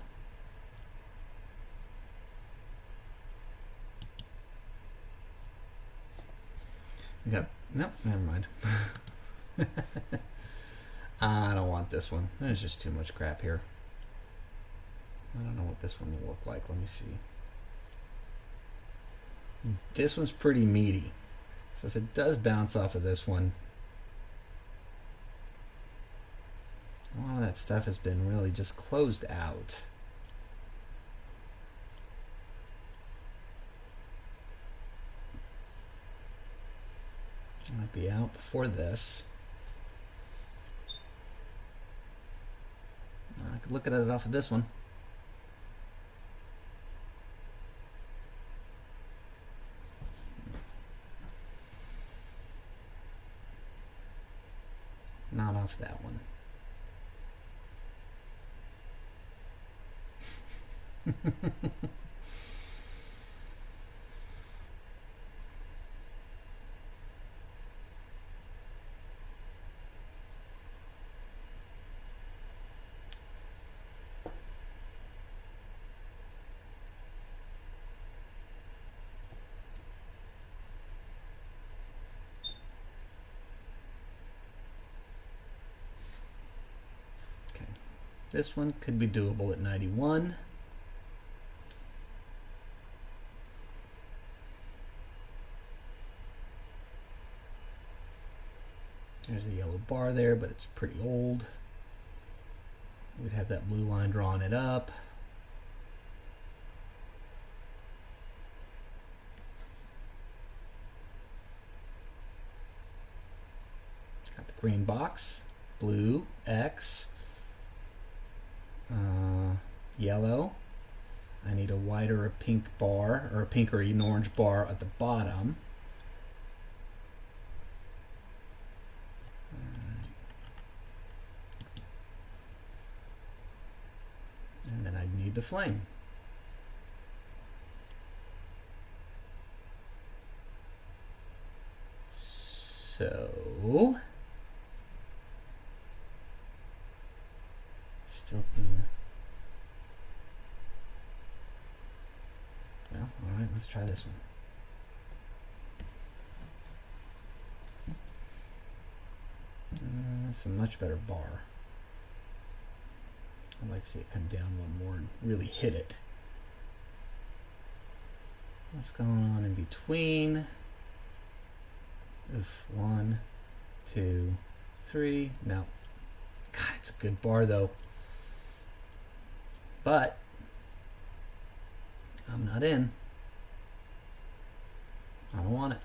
We got, nope, never mind. I don't want this one. There's just too much crap here. I don't know what this one will look like. Let me see. This one's pretty meaty. So if it does bounce off of this one, a lot of that stuff has been really just closed out. It might be out before this. I could look at it off of this one. Not off that one. This one could be doable at 91. There's a yellow bar there, but it's pretty old. We'd have that blue line drawing it up. Got the green box, blue, X. Yellow. I need a white or a pink bar, or a pink or an orange bar at the bottom. And then I'd need the flame. So still well, all right, let's try this one. It's a much better bar. I'd like to see it come down one more and really hit it. What's going on in between? Oof, 1, 2, 3. No. God, it's a good bar though. But I'm not in. I don't want it.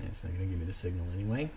It's not going to give me the signal anyway.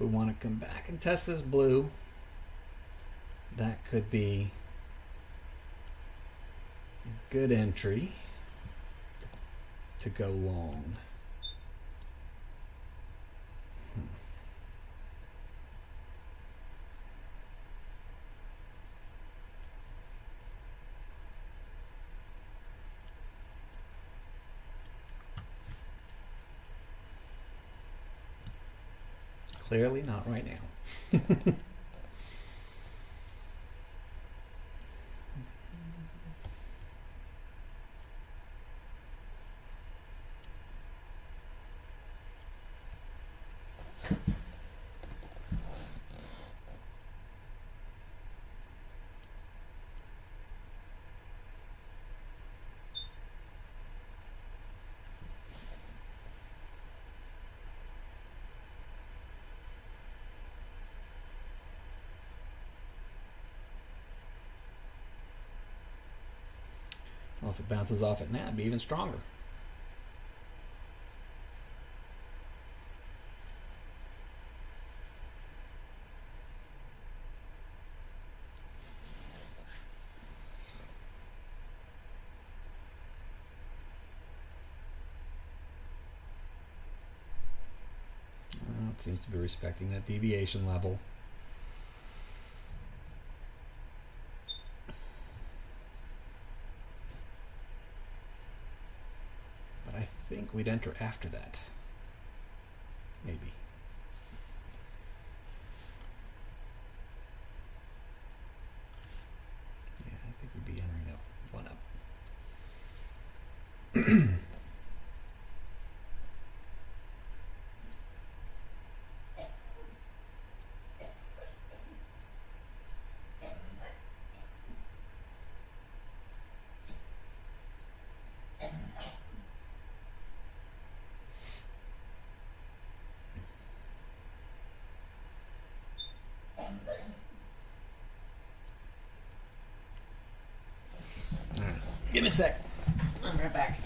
we want to come back and test this blue, that could be a good entry to go long. Clearly not right now. Well, if it bounces off it now, it'd be even stronger. Well, it seems to be respecting that deviation level. I think we'd enter after that. Maybe. Yeah, I think we'd be entering up one up. Give me a sec. I'm right back.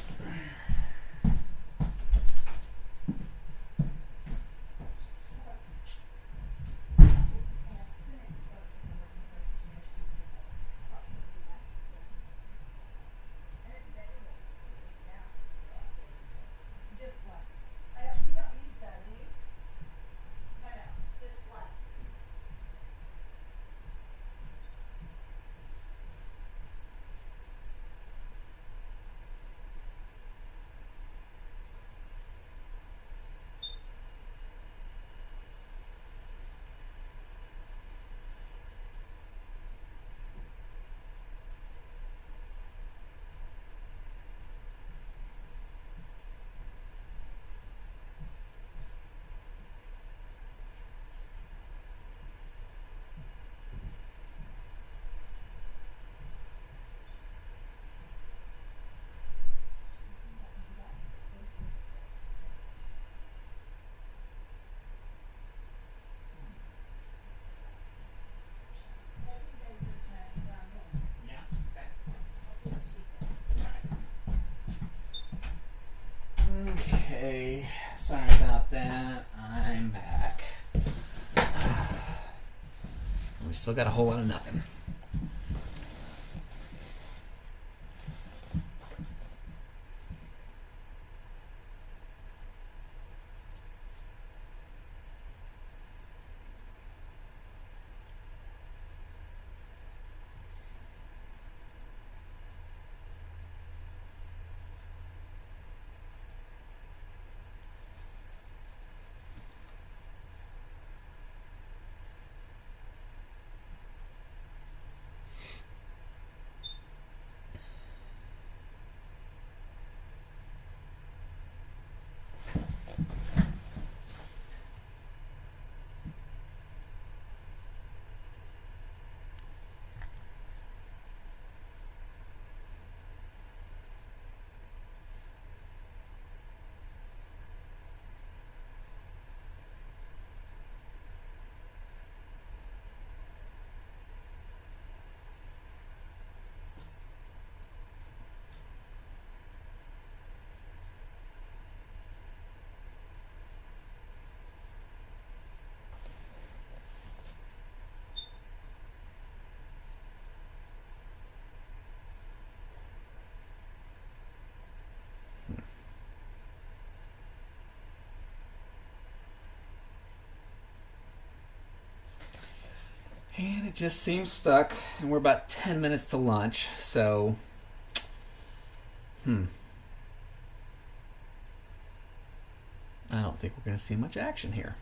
Okay, sorry about that. I'm back. We still got a whole lot of nothing. And it just seems stuck, and we're about 10 minutes to lunch, so I don't think we're going to see much action here.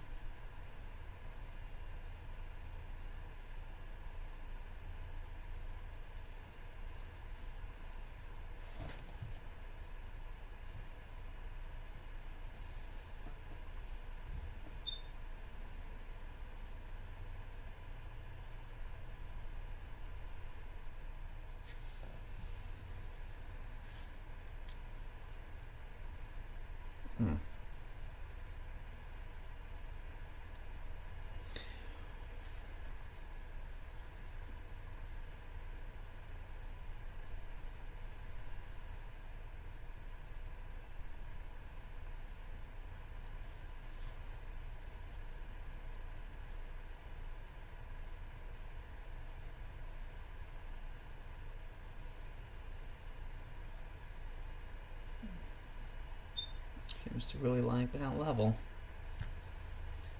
Seems to really like that level.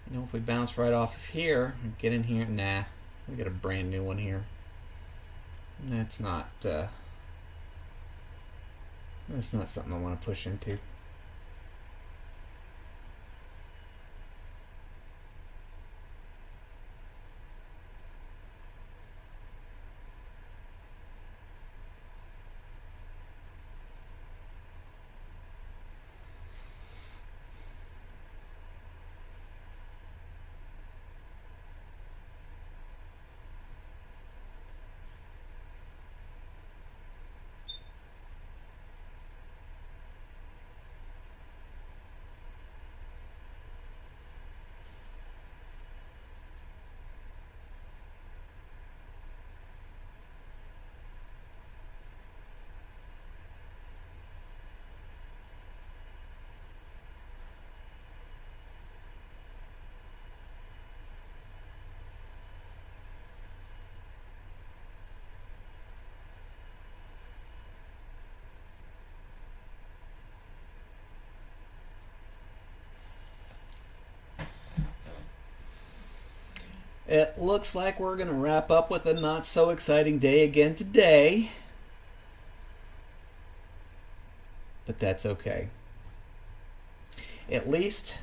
You know, if we bounce right off of here and get in here, nah, we got a brand new one here. That's not something I want to push into. It looks like we're going to wrap up with a not so exciting day again today. But that's okay. At least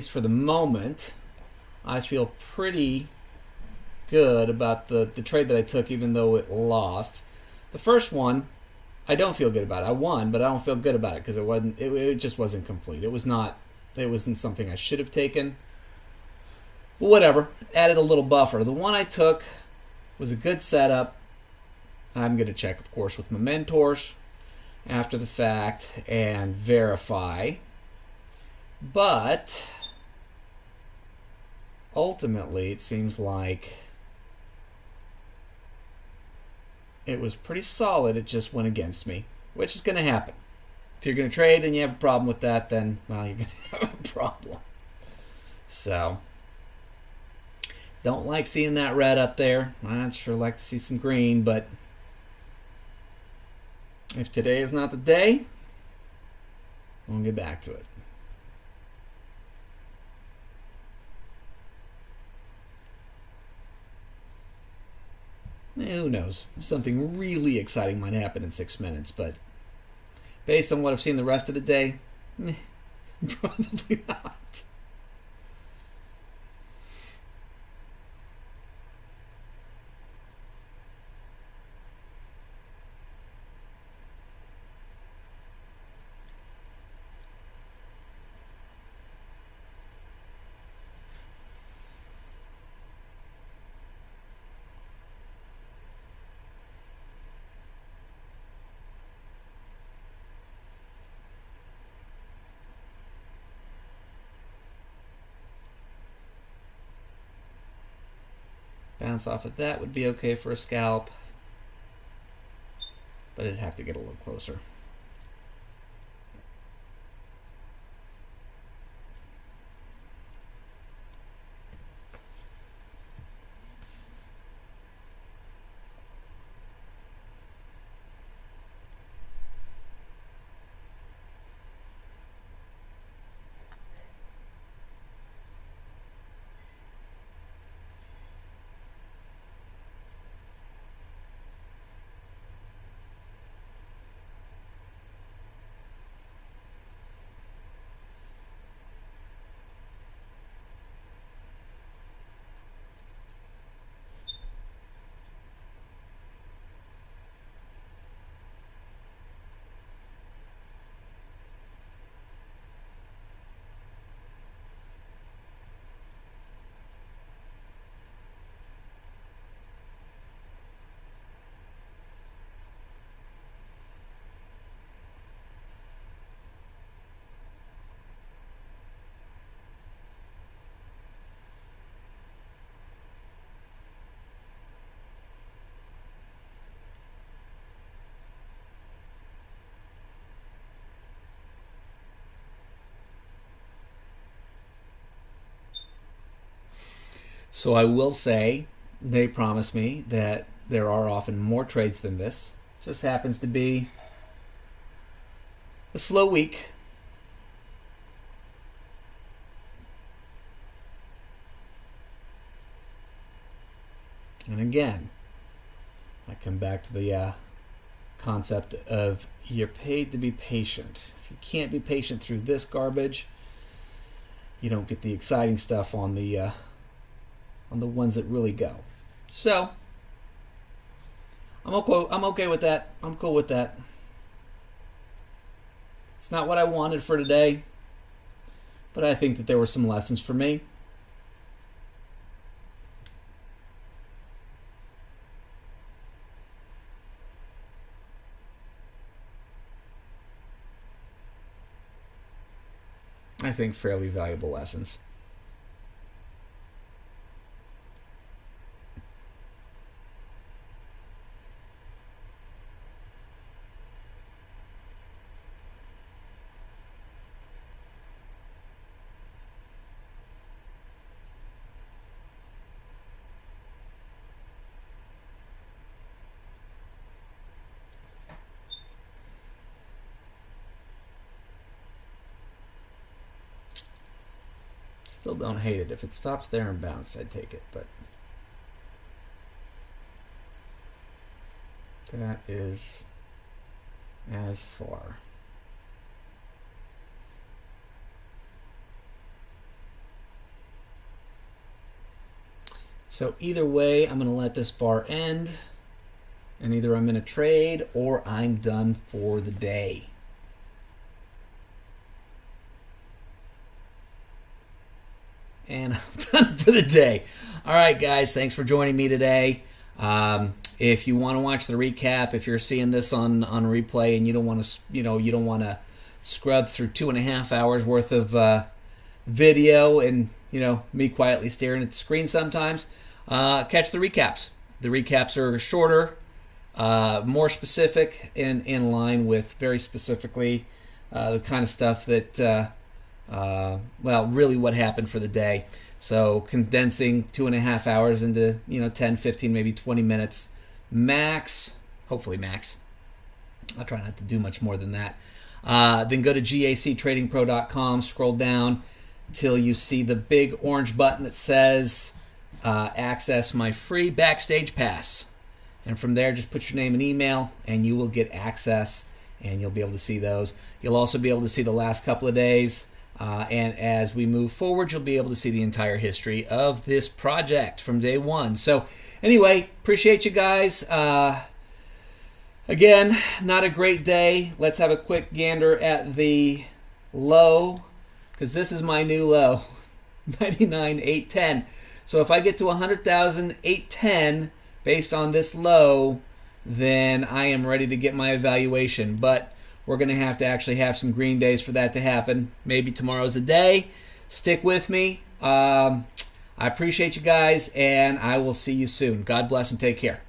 for the moment, I feel pretty good about the trade that I took, even though it lost. The first one, I don't feel good about it. I won, but I don't feel good about it because it just wasn't complete. It wasn't something I should have taken. But whatever, added a little buffer. The one I took was a good setup. I'm going to check, of course, with my mentors after the fact and verify. But ultimately, it seems like it was pretty solid. It just went against me, which is going to happen. If you're going to trade and you have a problem with that, then, well, you're going to have a problem. So, don't like seeing that red up there. I'd sure like to see some green, but if today is not the day, we'll get back to it. Who knows? Something really exciting might happen in 6 minutes, but based on what I've seen the rest of the day, probably not. Bounce off of that would be okay for a scalp, but it'd have to get a little closer. So I will say they promise me that there are often more trades than this. Just happens to be a slow week. And again, I come back to the concept of you're paid to be patient. If you can't be patient through this garbage, you don't get the exciting stuff on the ones that really go. So I'm okay with that. I'm cool with that. It's not what I wanted for today, but I think that there were some lessons for me. I think fairly valuable lessons. Still don't hate it. If it stops there and bounced, I'd take it, but that is as far. So either way, I'm going to let this bar end, and either I'm in a trade or I'm done for the day. And I'm done for the day. All right, guys, thanks for joining me today. If you want to watch the recap, if you're seeing this on replay and you don't want to, scrub through 2.5 hours worth of video and me quietly staring at the screen sometimes, catch the recaps. The recaps are shorter, more specific, and in line with very specifically the kind of stuff that. Really what happened for the day. So condensing 2.5 hours into 10, 15, maybe 20 minutes max, hopefully max. I'll try not to do much more than that. Then go to gactradingpro.com, scroll down till you see the big orange button that says access my free Backstage Pass. And from there, just put your name and email and you will get access and you'll be able to see those. You'll also be able to see the last couple of days. And as we move forward, you'll be able to see the entire history of this project from day one. So anyway, appreciate you guys. Again, not a great day. Let's have a quick gander at the low, because this is my new low, 99,810. So if I get to 100,810 based on this low, then I am ready to get my evaluation. But we're going to actually have some green days for that to happen. Maybe tomorrow's the day. Stick with me. I appreciate you guys, and I will see you soon. God bless and take care.